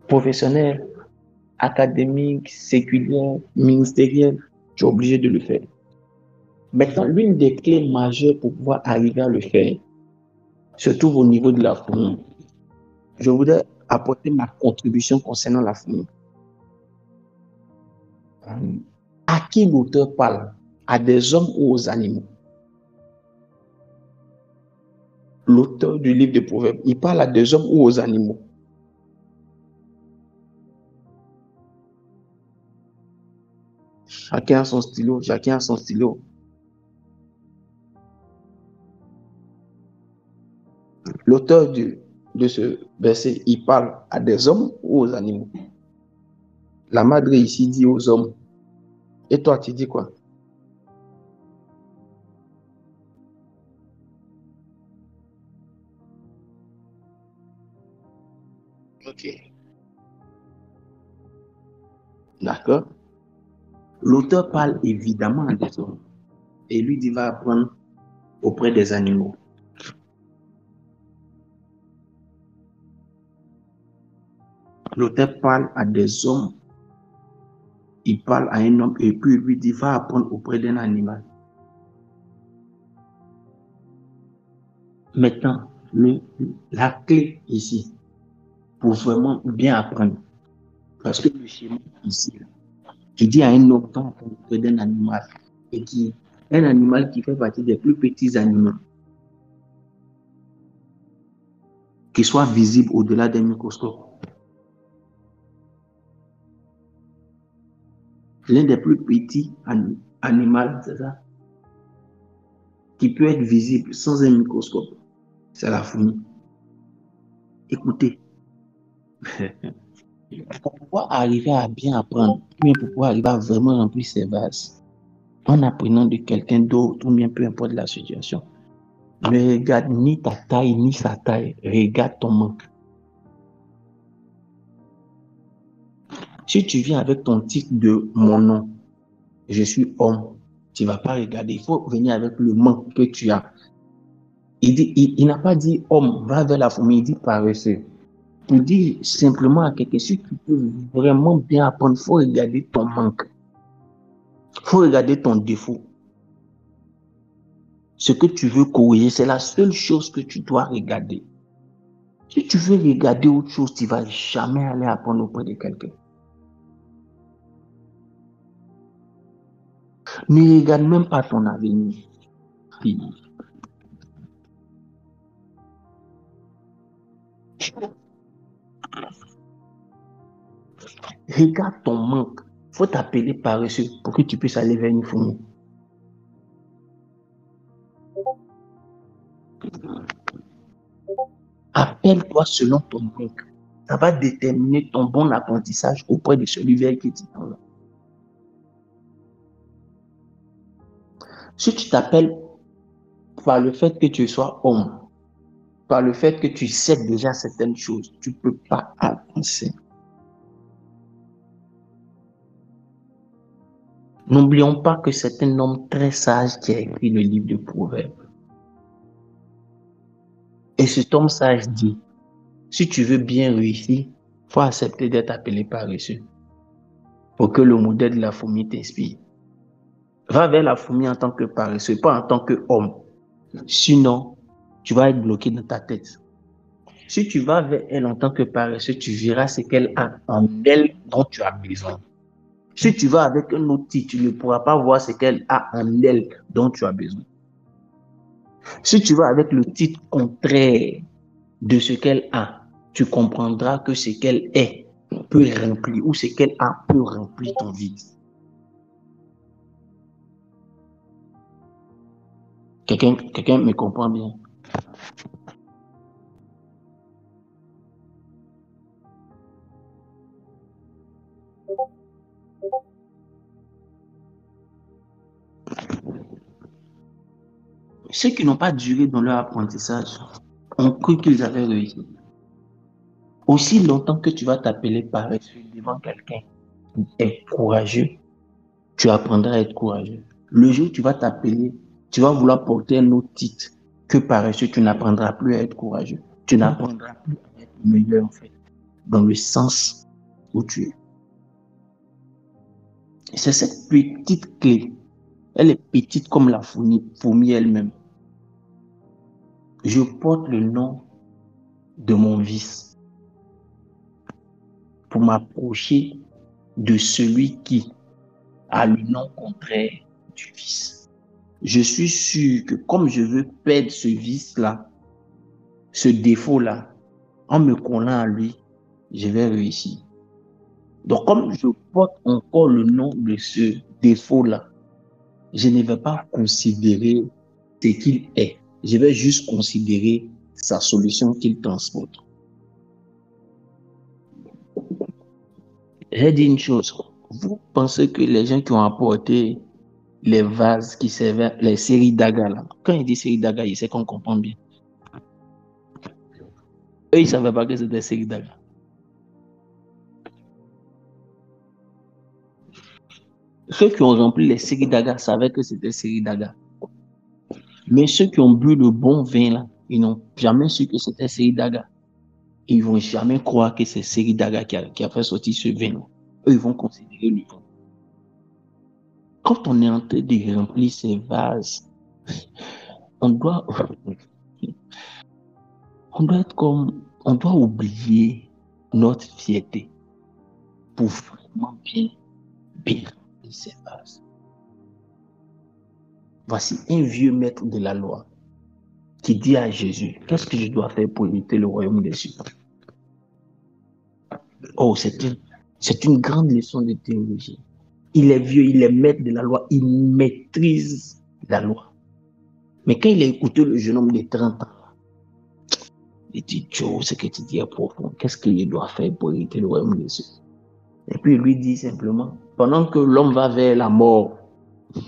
professionnelle, académique, séculière, ministérielle, tu es obligé de le faire. Maintenant, l'une des clés majeures pour pouvoir arriver à le faire se trouve au niveau de la fourmi. Je voudrais apporter ma contribution concernant la fourmi. À qui l'auteur parle? À des hommes ou aux animaux? L'auteur du livre de Proverbes, il parle à des hommes ou aux animaux? Chacun a son stylo, chacun a son stylo. L'auteur de ce verset, il parle à des hommes ou aux animaux? La madre ici dit aux hommes. Et toi, tu dis quoi? Ok. D'accord. L'auteur parle évidemment à des hommes. Et lui dit va apprendre auprès des animaux. L'auteur parle à des hommes. Il parle à un homme et puis lui dit va apprendre auprès d'un animal. Maintenant, la clé ici, pour vraiment bien apprendre, parce que le schéma ici, il dit à un homme va apprendre auprès d'un animal et qui Un animal qui fait partie des plus petits animaux, qui soit visible au-delà des microscopes. L'un des plus petits animaux, c'est ça, qui peut être visible sans un microscope, c'est la fourmi. Écoutez, pour pouvoir arriver à bien apprendre, ou bien pour pouvoir arriver à vraiment remplir ses vases, en apprenant de quelqu'un d'autre, ou bien peu importe la situation, ne regarde ni ta taille, ni sa taille, regarde ton manque. Si tu viens avec ton titre de mon nom, je suis homme, tu ne vas pas regarder, il faut venir avec le manque que tu as. Il n'a pas dit homme, va vers la fourmi, il dit paresseux. Pour dire simplement à quelqu'un, si tu peux vraiment bien apprendre, il faut regarder ton manque. Il faut regarder ton défaut. Ce que tu veux corriger, c'est la seule chose que tu dois regarder. Si tu veux regarder autre chose, tu ne vas jamais aller apprendre auprès de quelqu'un. Ne regarde même pas ton avenir. Regarde ton manque. Il faut t'appeler paresseux pour que tu puisses aller vers une fourmi. Appelle-toi selon ton manque. Ça va déterminer ton bon apprentissage auprès de celui vers qui tu t'en vas. Si tu t'appelles par le fait que tu sois homme, par le fait que tu sais déjà certaines choses, tu ne peux pas avancer. N'oublions pas que c'est un homme très sage qui a écrit le livre de Proverbes. Et cet homme sage dit, si tu veux bien réussir, il faut accepter d'être appelé paresseux pour que le modèle de la fourmi t'inspire. Va vers la fourmi en tant que paresseux, pas en tant qu'homme. Sinon, tu vas être bloqué dans ta tête. Si tu vas vers elle en tant que paresseux, tu verras ce qu'elle a en elle dont tu as besoin. Si tu vas avec un autre titre, tu ne pourras pas voir ce qu'elle a en elle dont tu as besoin. Si tu vas avec le titre contraire de ce qu'elle a, tu comprendras que ce qu'elle est peut remplir ou ce qu'elle a peut remplir ton vide. Quelqu'un me comprend bien? Ceux qui n'ont pas duré dans leur apprentissage ont cru qu'ils avaient réussi. Aussi longtemps que tu vas t'appeler paresseux devant quelqu'un qui est courageux, tu apprendras à être courageux. Le jour où tu vas t'appeler, tu vas vouloir porter un autre titre que paresseux, tu n'apprendras plus à être courageux. Tu n'apprendras plus à être meilleur en fait, dans le sens où tu es. Et c'est cette petite clé. Elle est petite comme la fourmi elle-même. Je porte le nom de mon vice pour m'approcher de celui qui a le nom contraire du vice. Je suis sûr que comme je veux perdre ce vice-là, ce défaut-là, en me collant à lui, je vais réussir. Donc, comme je porte encore le nom de ce défaut-là, je ne vais pas considérer ce qu'il est. Je vais juste considérer sa solution qu'il transporte. J'ai dit une chose. Vous pensez que les gens qui ont apporté les vases qui servaient, les séries d'agas là, quand il dit série d'agas, il sait qu'on comprend bien. Eux, ils ne savaient pas que c'était série d'agas. Ceux qui ont rempli les séries d'agas savaient que c'était série d'agas. Mais ceux qui ont bu le bon vin là, ils n'ont jamais su que c'était série d'agas. Ils ne vont jamais croire que c'est série d'agas qui a fait sortir ce vin. Eux, ils vont considérer le vin. Quand on est en train de remplir ces vases, on doit oublier notre fierté pour vraiment bien remplir ces vases. Voici un vieux maître de la loi qui dit à Jésus, qu'est-ce que je dois faire pour hériter le royaume des cieux? Oh, c'est une grande leçon de théologie. Il est vieux, il est maître de la loi, il maîtrise la loi. Mais quand il a écouté le jeune homme de 30 ans, il dit, Joe, ce que tu dis est profond. Qu'est-ce qu'il doit faire pour hériter le royaume des cieux? Et puis il lui dit simplement, pendant que l'homme va vers la mort,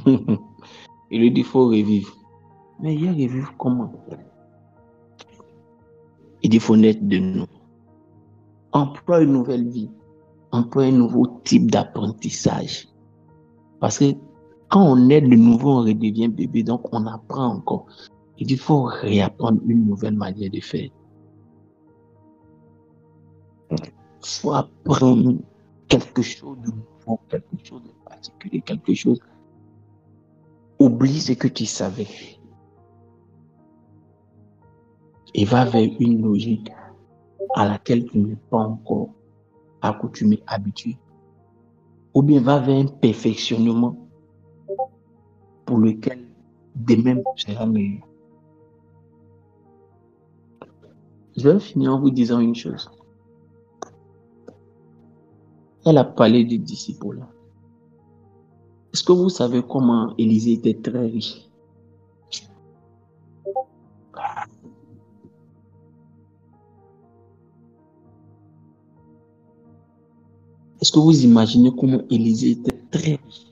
il lui dit, il faut revivre. Mais il y a revivre comment? Il dit, il faut naître de nous. Emploie une nouvelle vie. Emploie un nouveau type d'apprentissage. Parce que quand on est de nouveau, on redevient bébé, donc on apprend encore. Il dit, il faut réapprendre une nouvelle manière de faire. Il faut apprendre quelque chose de nouveau, quelque chose de particulier, quelque chose. Oublie ce que tu savais. Et va vers une logique à laquelle tu n'es pas encore accoutumé, habitué. Ou bien va vers un perfectionnement pour lequel demain sera meilleur. Je vais finir en vous disant une chose. Elle a parlé des disciples. Est-ce que vous savez comment Élisée était très riche? Est-ce que vous imaginez comment Élisée était très riche?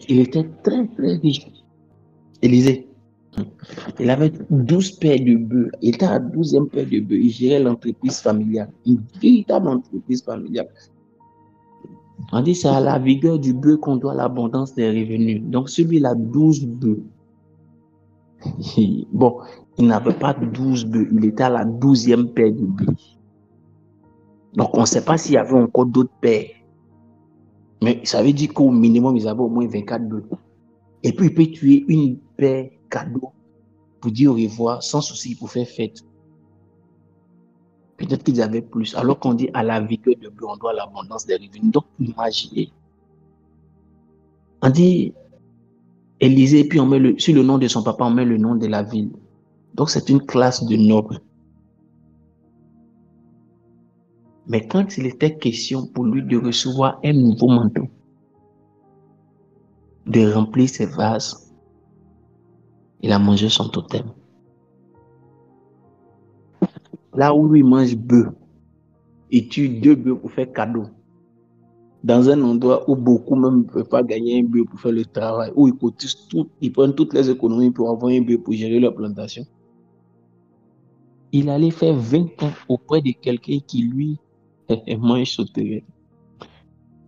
Il était très très riche. Élisée. Il avait 12 paires de bœufs. Il était à la 12e paire de bœufs. Il gérait l'entreprise familiale. Une véritable entreprise familiale. On dit c'est à la vigueur du bœuf qu'on doit l'abondance des revenus. Donc celui il a 12 bœufs. Bon, il n'avait pas 12 bœufs. Il était à la 12e paire de bœufs. Donc on ne sait pas s'il y avait encore d'autres paires. Mais ça veut dire qu'au minimum, ils avaient au moins 24 bœufs. Et puis il peut tuer une paire cadeau pour dire au revoir sans souci pour faire fête. Peut-être qu'ils avaient plus. Alors qu'on dit à la vigueur de bœuf, on doit l'abondance des revenus. Donc imaginez. On dit Élisée, puis on met sur le nom de son papa, on met le nom de la ville. Donc c'est une classe de nobles. Mais quand il était question pour lui de recevoir un nouveau manteau, de remplir ses vases, il a mangé son totem. Là où lui mange bœuf, il tue 2 bœufs pour faire cadeau. Dans un endroit où beaucoup même ne peuvent pas gagner un bœuf pour faire le travail, où ils cotisent tout, ils prennent toutes les économies pour avoir un bœuf pour gérer leur plantation. Il allait faire 20 ans auprès de quelqu'un qui lui mange sauterelle.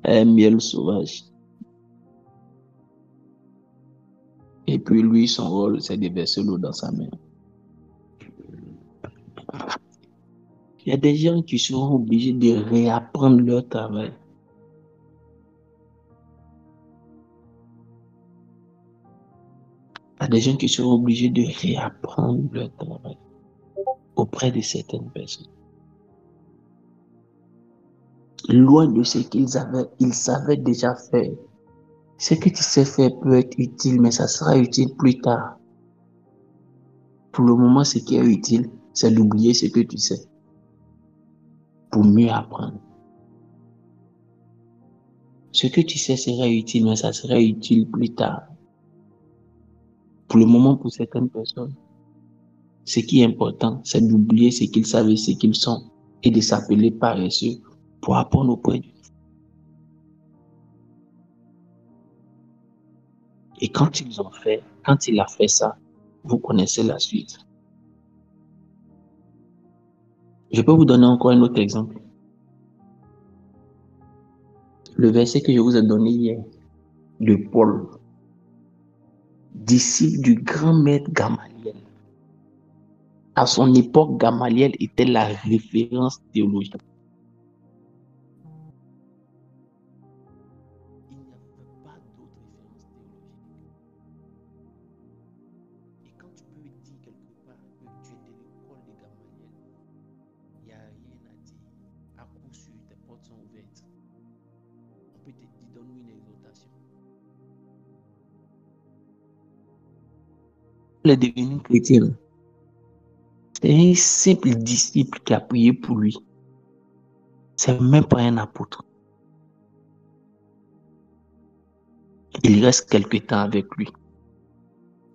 Un miel sauvage. Et puis lui, son rôle, c'est de verser l'eau dans sa main. Il y a des gens qui seront obligés de réapprendre leur travail. Il y a des gens qui seront obligés de réapprendre leur travail auprès de certaines personnes. Loin de ce qu'ils avaient, ils savaient déjà faire. Ce que tu sais faire peut être utile, mais ça sera utile plus tard. Pour le moment, ce qui est utile, c'est d'oublier ce que tu sais pour mieux apprendre. Ce que tu sais sera utile, mais ça sera utile plus tard. Pour le moment, pour certaines personnes, ce qui est important, c'est d'oublier ce qu'ils savent et ce qu'ils sont et de s'appeler paresseux pour apprendre auprès d'eux. Et quand il a fait ça, vous connaissez la suite. Je peux vous donner encore un autre exemple. Le verset que je vous ai donné hier de Paul, disciple du grand maître Gamaliel. À son époque, Gamaliel était la référence théologique. Il n'y avait pas d'autre référence théologique. Et quand tu peux dire quelque part que tu es de l'école de Gamaliel, il n'y a rien à dire. À coup sûr, tes portes sont ouvertes. On peut te dire, donne-nous une exhortation. Il est devenu chrétien. C'est un simple disciple qui a prié pour lui. C'est même pas un apôtre. Il reste quelque temps avec lui.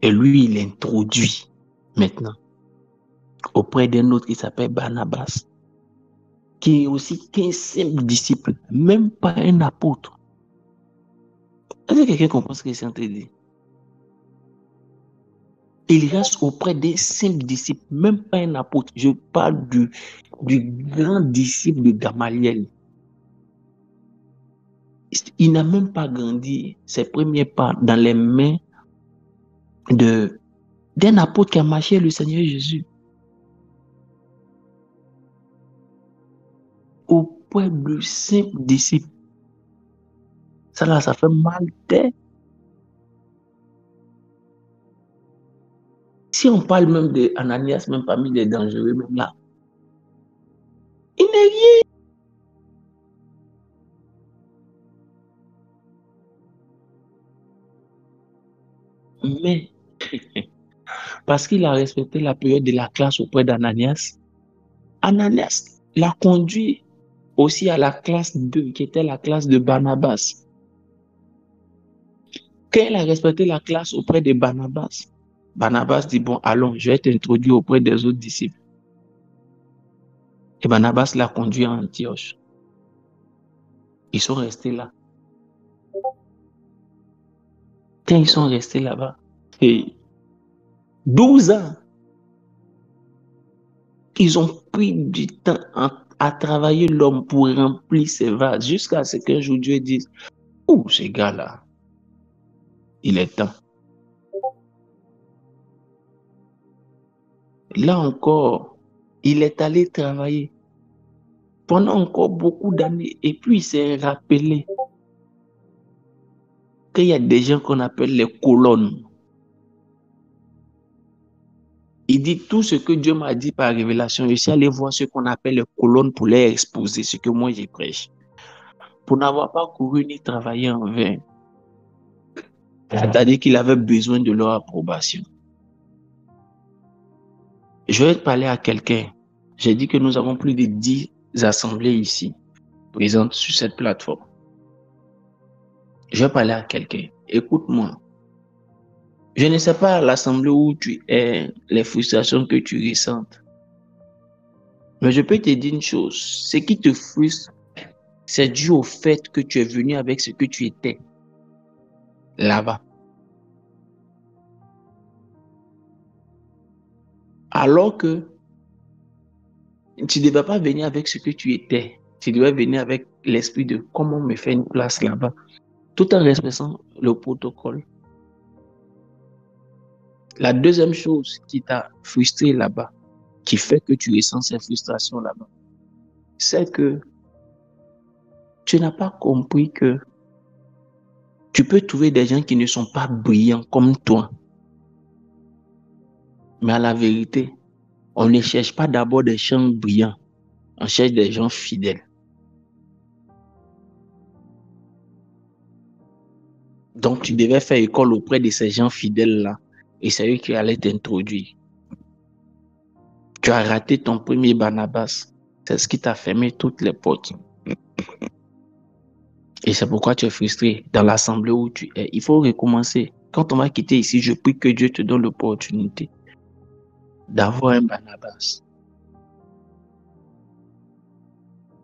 Et lui, il introduit maintenant auprès d'un autre qui s'appelle Barnabas, qui est aussi qu'un simple disciple, même pas un apôtre. Est-ce que quelqu'un comprend ce que c'est en train de dire? Il reste auprès d'un simple disciple, même pas un apôtre. Je parle du grand disciple de Gamaliel. Il n'a même pas grandi ses premiers pas dans les mains d'un apôtre qui a marché le Seigneur Jésus. Auprès du simple disciple. Ça là, ça fait mal tête. Si on parle même d'Ananias, même parmi les dangereux, même là, il n'est rien. Mais, parce qu'il a respecté la période de la classe auprès d'Ananias, Ananias l'a conduit aussi à la classe 2, qui était la classe de Barnabas. Quand il a respecté la classe auprès de Barnabas, Barnabas dit, bon, allons, je vais t'introduire auprès des autres disciples. Et Barnabas l'a conduit à Antioche. Ils sont restés là. Quand ils sont restés là-bas, et 12 ans, ils ont pris du temps à travailler l'homme pour remplir ses vases, jusqu'à ce qu'un jour Dieu dise, oh, ce gars-là, il est temps. Là encore, il est allé travailler pendant encore beaucoup d'années, et puis il s'est rappelé qu'il y a des gens qu'on appelle les colonnes. Il dit tout ce que Dieu m'a dit par révélation. Je suis allé voir ce qu'on appelle les colonnes pour les exposer, ce que moi j'ai prêché. Pour n'avoir pas couru ni travaillé en vain. C'est-à-dire qu'il avait besoin de leur approbation. Je vais te parler à quelqu'un. J'ai dit que nous avons plus de 10 assemblées ici, présentes sur cette plateforme. Je vais parler à quelqu'un. Écoute-moi. Je ne sais pas l'assemblée où tu es, les frustrations que tu ressentes. Mais je peux te dire une chose. Ce qui te frustre, c'est dû au fait que tu es venu avec ce que tu étais là-bas. Alors que tu ne devais pas venir avec ce que tu étais. Tu devais venir avec l'esprit de comment me faire une place là-bas. Tout en respectant le protocole. La deuxième chose qui t'a frustré là-bas, qui fait que tu ressens cette frustration là-bas, c'est que tu n'as pas compris que tu peux trouver des gens qui ne sont pas brillants comme toi. Mais à la vérité, on ne cherche pas d'abord des gens brillants. On cherche des gens fidèles. Donc, tu devais faire école auprès de ces gens fidèles-là. Et c'est eux qui allaient t'introduire. Tu as raté ton premier Barnabas. C'est ce qui t'a fermé toutes les portes. Et c'est pourquoi tu es frustré dans l'assemblée où tu es. Il faut recommencer. Quand on va quitter ici, je prie que Dieu te donne l'opportunité d'avoir un Barnabas.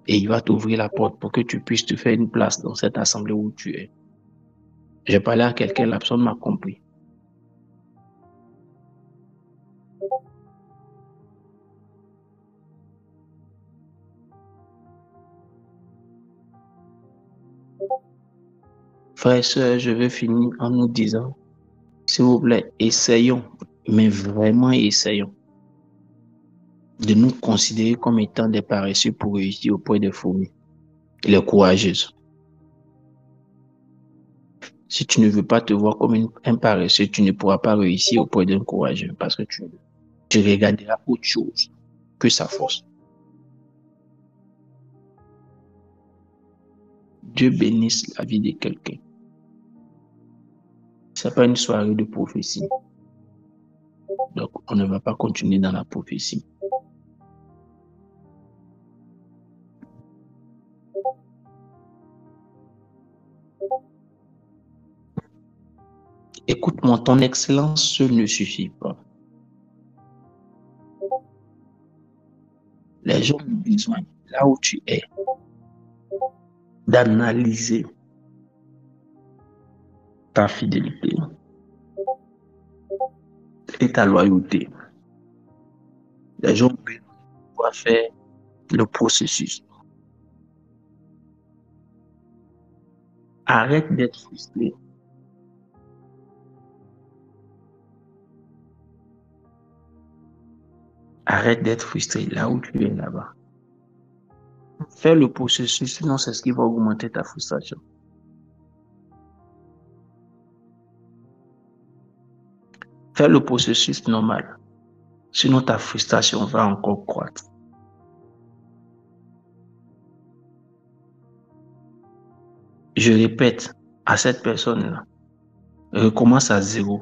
Et il va t'ouvrir la porte pour que tu puisses te faire une place dans cette assemblée où tu es. J'ai parlé à quelqu'un, la personne m'a compris. Frères et sœurs, je vais finir en nous disant, s'il vous plaît, essayons, mais vraiment essayons, de nous considérer comme étant des paresseux pour réussir auprès des fourmis et les courageuses. Si tu ne veux pas te voir comme un paresseux, tu ne pourras pas réussir auprès d'un courageux parce que tu regarderas autre chose que sa force. Dieu bénisse la vie de quelqu'un. Ce n'est pas une soirée de prophétie. Donc, on ne va pas continuer dans la prophétie. Écoute-moi, ton excellence seule ne suffit pas. Les gens ont besoin, là où tu es, d'analyser ta fidélité et ta loyauté. Les gens ont besoin de pouvoir faire le processus. Arrête d'être frustré. Arrête d'être frustré là où tu es là-bas. Fais le processus, sinon c'est ce qui va augmenter ta frustration. Fais le processus normal, sinon ta frustration va encore croître. Je répète à cette personne-là, recommence à zéro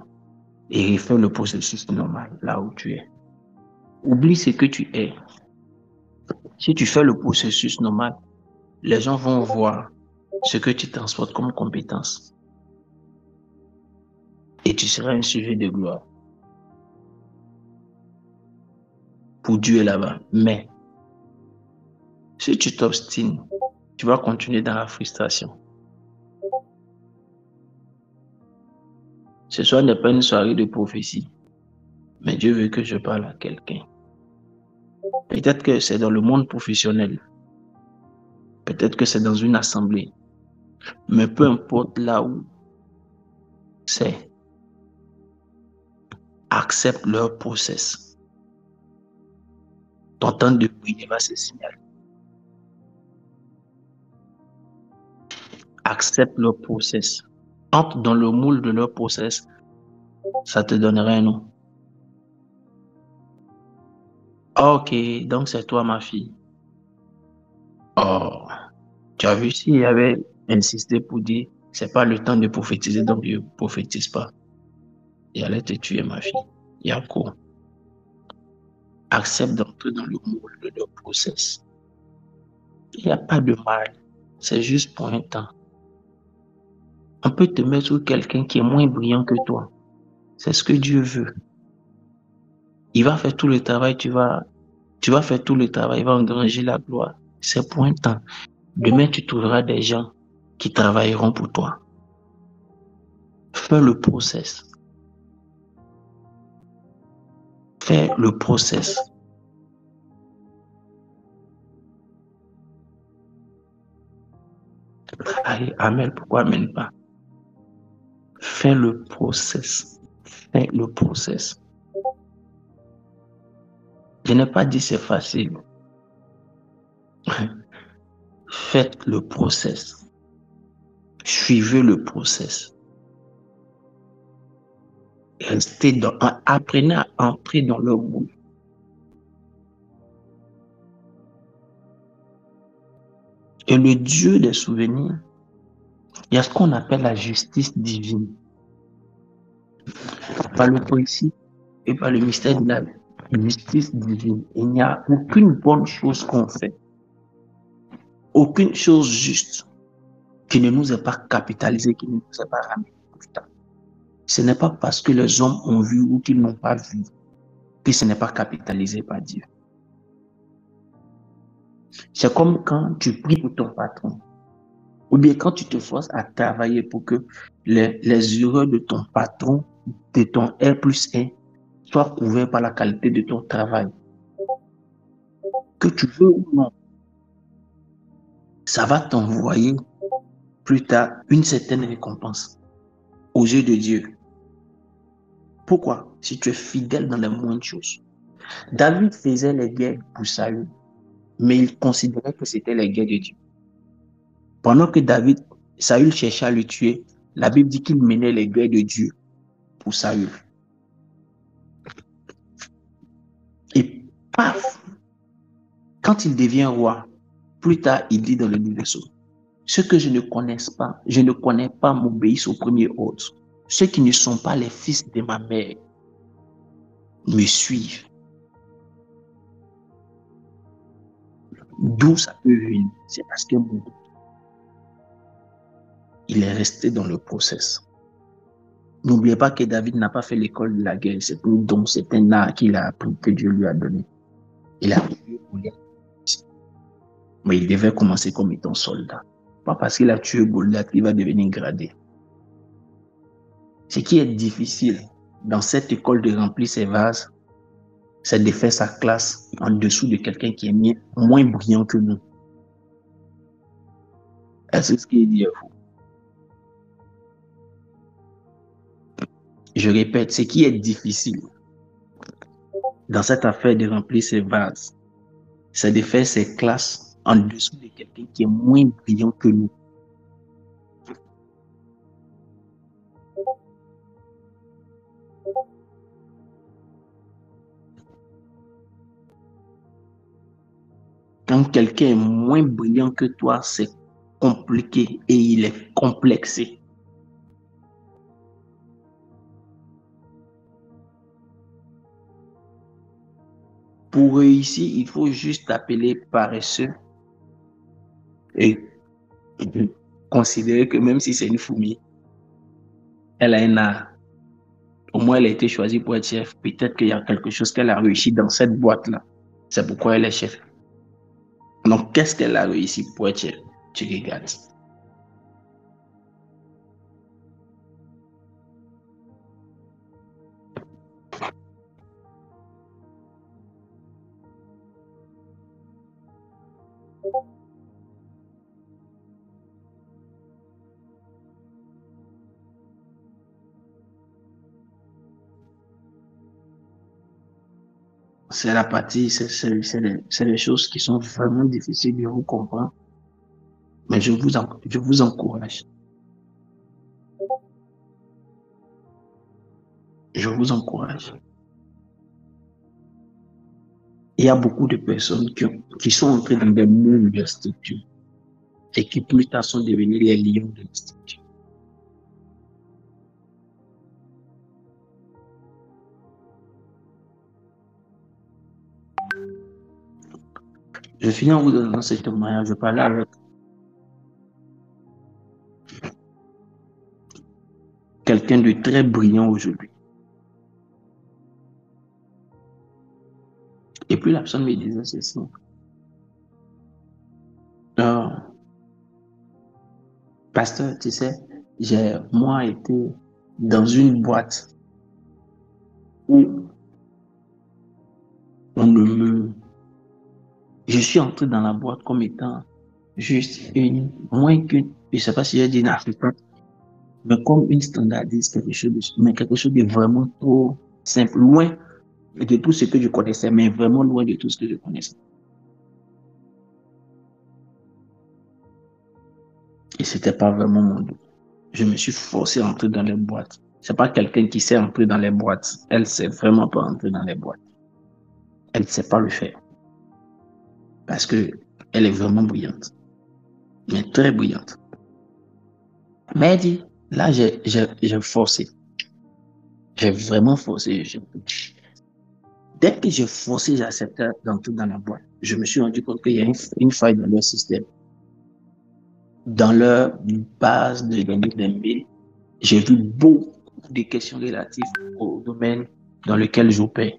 et refais le processus normal là où tu es. Oublie ce que tu es. Si tu fais le processus normal, les gens vont voir ce que tu transportes comme compétence. Et tu seras un sujet de gloire pour Dieu là-bas. Mais si tu t'obstines, tu vas continuer dans la frustration. Ce soir n'est pas une soirée de prophétie, mais Dieu veut que je parle à quelqu'un. Peut-être que c'est dans le monde professionnel, peut-être que c'est dans une assemblée, mais peu importe là où c'est, accepte leur process. Ton temps de prière va se signaler. Accepte leur process. Entre dans le moule de leur process, ça te donnera un nom. Ok, donc c'est toi ma fille. Oh, tu as vu s'il avait insisté pour dire c'est pas le temps de prophétiser, donc je ne prophétise pas. Il allait te tuer ma fille. Yako. Accepte d'entrer dans le moule de leur process. Il n'y a pas de mal. C'est juste pour un temps. On peut te mettre sur quelqu'un qui est moins brillant que toi. C'est ce que Dieu veut. Il va faire tout le travail, tu vas faire tout le travail, il va engranger la gloire. C'est pour un temps. Demain, tu trouveras des gens qui travailleront pour toi. Fais le process. Fais le process. Allez, Amel, pourquoi amène pas? Fais le process. Fais le process. Je n'ai pas dit c'est facile. Faites le process. Suivez le process. Apprenez à entrer dans le moule. Et le Dieu des souvenirs, il y a ce qu'on appelle la justice divine. Par le principe et par le mystère de la justice divine, il n'y a aucune bonne chose qu'on fait, aucune chose juste qui ne nous est pas capitalisée, qui ne nous est pas ramenée. Ce n'est pas parce que les hommes ont vu ou qu'ils n'ont pas vu que ce n'est pas capitalisé par Dieu. C'est comme quand tu pries pour ton patron, ou bien quand tu te forces à travailler pour que les erreurs de ton patron, de ton R+1, soient couverts par la qualité de ton travail. Que tu veux ou non, ça va t'envoyer plus tard une certaine récompense aux yeux de Dieu. Pourquoi? Si tu es fidèle dans les moindres choses. David faisait les guerres pour Saül, mais il considérait que c'était les guerres de Dieu. Pendant que Saül cherchait à le tuer, la Bible dit qu'il menait les guerres de Dieu pour Saül. Et paf, quand il devient roi, plus tard, il dit dans le livre des Psaumes, Ceux que je ne connais pas m'obéissent au premier ordre. Ceux qui ne sont pas les fils de ma mère me suivent. D'où ça peut venir? C'est parce que il est resté dans le process. N'oubliez pas que David n'a pas fait l'école de la guerre. C'est un don, c'est un art qu'il a appris, que Dieu lui a donné. Il a tué Goliath. Mais il devait commencer comme étant soldat. Pas parce qu'il a tué Goliath qu'il va devenir gradé. Ce qui est difficile dans cette école de remplir ses vases, c'est de faire sa classe en dessous de quelqu'un qui est moins brillant que nous. Est-ce que ce qui est dit est faux? Je répète, ce qui est difficile dans cette affaire de remplir ses vases, c'est de faire ses classes en dessous de quelqu'un qui est moins brillant que nous. Quand quelqu'un est moins brillant que toi, c'est compliqué et il est complexé. Pour réussir, il faut juste t'appeler paresseux et considérer que même si c'est une fourmi, elle a un art. Au moins, elle a été choisie pour être chef. Peut-être qu'il y a quelque chose qu'elle a réussi dans cette boîte-là. C'est pourquoi elle est chef. Donc, qu'est-ce qu'elle a réussi pour être chef? Tu regardes. C'est la partie, c'est les choses qui sont vraiment difficiles de vous comprendre. Mais je vous encourage. Je vous encourage. Il y a beaucoup de personnes qui sont entrées dans des mondes de structure et qui plus tard sont devenus les lions de la structure. Je finis en vous donnant ce témoignage. Je parlais avec quelqu'un de très brillant aujourd'hui. Et puis la personne me disait ceci. Pasteur, tu sais, j'ai moi été dans une boîte où je suis entré dans la boîte comme étant juste moins qu'une, je ne sais pas si j'ai dit une africaine, mais comme une standardiste, quelque chose de vraiment trop simple, loin de tout ce que je connaissais, mais vraiment loin de tout ce que je connaissais. Et c'était pas vraiment mon dos. Je me suis forcé à entrer dans les boîtes. C'est pas quelqu'un qui sait entrer dans les boîtes. Elle sait vraiment pas entrer dans les boîtes. Elle ne sait pas le faire. Parce que elle est vraiment brillante. Mais très brillante. Mais elle dit, là, j'ai forcé. J'ai vraiment forcé. Dès que j'ai forcé, j'ai accepté d'entrer dans la boîte. Je me suis rendu compte qu'il y a une faille dans leur système. Dans leur base de données d'email, j'ai vu beaucoup de questions relatives au domaine dans lequel j'opère.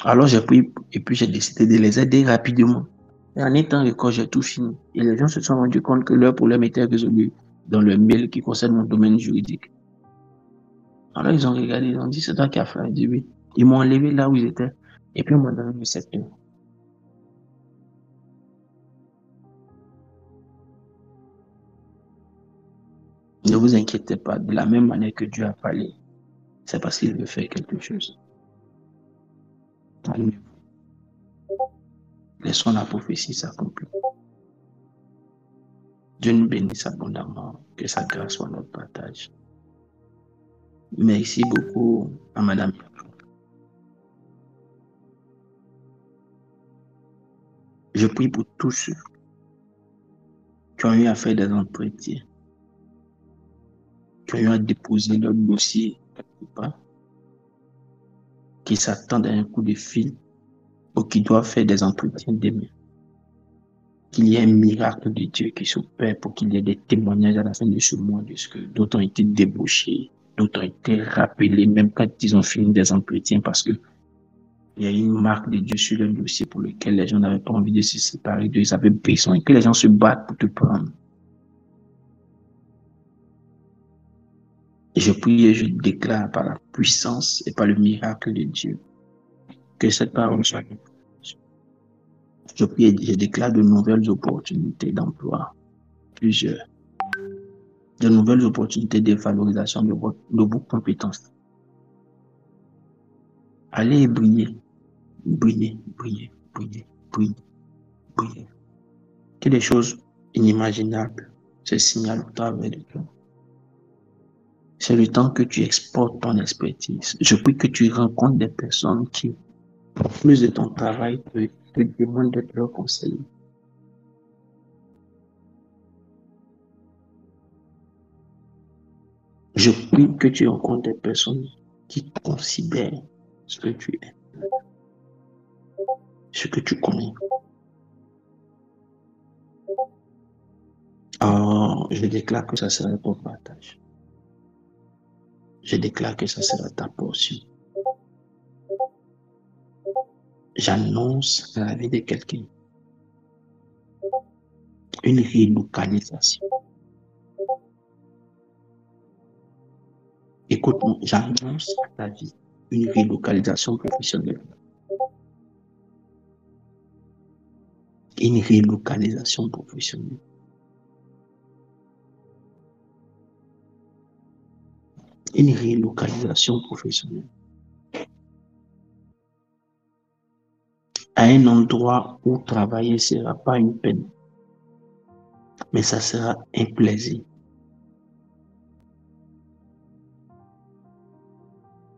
Alors j'ai pris et puis j'ai décidé de les aider rapidement. Et en étant record, j'ai tout fini. Et les gens se sont rendus compte que leur problème était résolu dans le mail qui concerne mon domaine juridique. Alors ils ont regardé, ils ont dit, c'est toi qui as fait. J'ai dit oui. Ils m'ont enlevé là où ils étaient. Et puis ils m'ont donné le secteur. Ne vous inquiétez pas, de la même manière que Dieu a parlé, c'est parce qu'il veut faire quelque chose. Laissons la prophétie s'accomplir. Dieu nous bénisse abondamment, que sa grâce soit notre partage. Merci beaucoup à Madame. Je prie pour tous ceux qui ont eu à faire des entretiens, qui ont eu à déposer leur dossier quelque part, qui s'attendent à un coup de fil ou qui doivent faire des entretiens demain. Qu'il y ait un miracle de Dieu qui s'opère pour qu'il y ait des témoignages à la fin de ce mois, de ce que d'autres ont été débauchés, d'autres ont été rappelés, même quand ils ont fini des entretiens, parce que il y a une marque de Dieu sur le dossier pour lequel les gens n'avaient pas envie de se séparer d'eux, ils avaient besoin que les gens se battent pour te prendre. Et je prie et je déclare par la puissance et par le miracle de Dieu que cette parole soit. Je prie et je déclare de nouvelles opportunités d'emploi, plusieurs, de nouvelles opportunités de valorisation de vos compétences. Allez briller, briller, briller, briller, briller, briller. Que des choses inimaginables se signalent au travers de toi. C'est le temps que tu exportes ton expertise. Je prie que tu rencontres des personnes qui, en plus de ton travail, te demandent d'être leur conseiller. Je prie que tu rencontres des personnes qui considèrent ce que tu es, ce que tu connais. Alors, je déclare que ça sera ton partage. Je déclare que ça sera ta portion. J'annonce à la vie de quelqu'un une relocalisation. Écoute-moi, j'annonce à ta vie une relocalisation professionnelle. Une relocalisation professionnelle. Une relocalisation professionnelle. À un endroit où travailler ne sera pas une peine, mais ça sera un plaisir.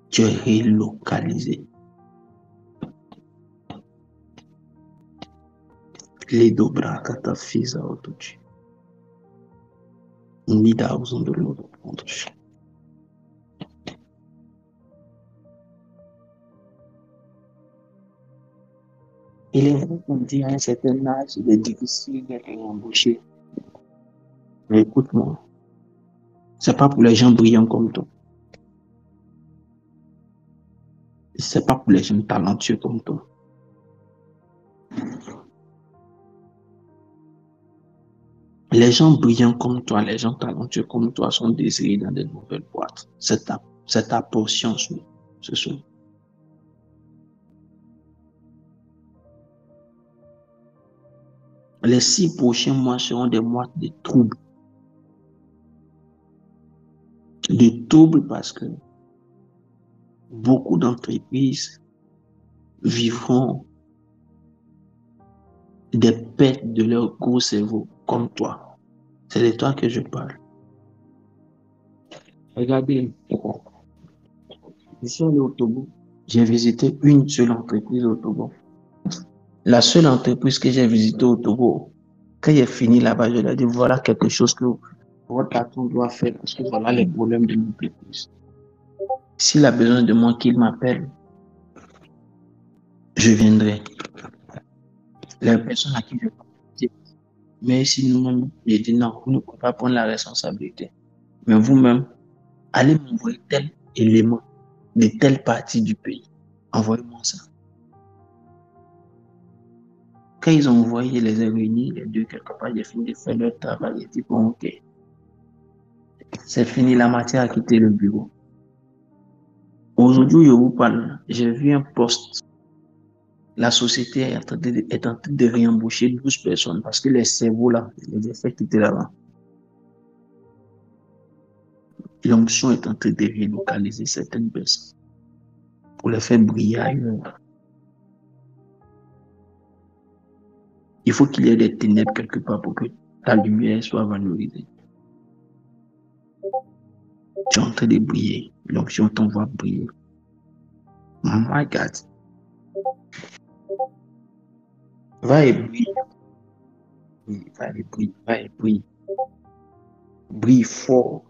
Tu es relocalisé. Les dobra kata fiza otochi. Nida usando l'autre. Il est vrai qu'on dit à un certain âge, il est difficile d'être embauché. Mais écoute-moi, c'est pas pour les gens brillants comme toi. C'est pas pour les gens talentueux comme toi. Les gens brillants comme toi, les gens talentueux comme toi sont désirés dans de nouvelles boîtes. C'est ta portion ce soir. Les 6 prochains mois seront des mois de troubles. De troubles parce que beaucoup d'entreprises vivront des pertes de leur gros cerveau comme toi. C'est de toi que je parle. Regardez, ici au Togo, j'ai visité une seule entreprise au Togo. La seule entreprise que j'ai visitée au Togo, quand j'ai fini là-bas, je leur ai dit voilà quelque chose que votre patron doit faire parce que voilà les problèmes de l'entreprise. S'il a besoin de moi, qu'il m'appelle, je viendrai. Les personnes à qui je parle, mais si nous-mêmes, j'ai dit non, vous ne pouvez pas prendre la responsabilité. Mais vous-même, allez m'envoyer tel élément de telle partie du pays. Envoyez-moi ça. Quand ils ont envoyé les réunis, les deux, quelque part, j'ai fini de faire leur travail. J'ai dit, bon, ok. C'est fini, la matière a quitté le bureau. Aujourd'hui, je vous parle, j'ai vu un poste. La société est en train de réembaucher 12 personnes parce que les cerveaux là, les effets qui étaient là-bas. L'onction est en train de relocaliser certaines personnes pour les faire briller ailleurs. Il faut qu'il y ait des ténèbres quelque part pour que ta lumière soit valorisée. Tu es en train de briller. L'onction t'envoie briller. Oh my God. Va et brille. brille. Brille fort.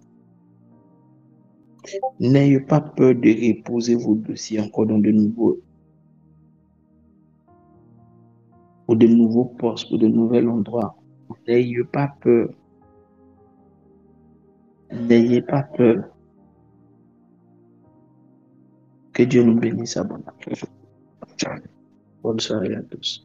N'ayez pas peur de reposer vos dossiers encore dans de nouveaux postes, pour de nouveaux endroits. N'ayez pas peur. N'ayez pas peur. Que Dieu nous bénisse abondamment. Bonne soirée à tous.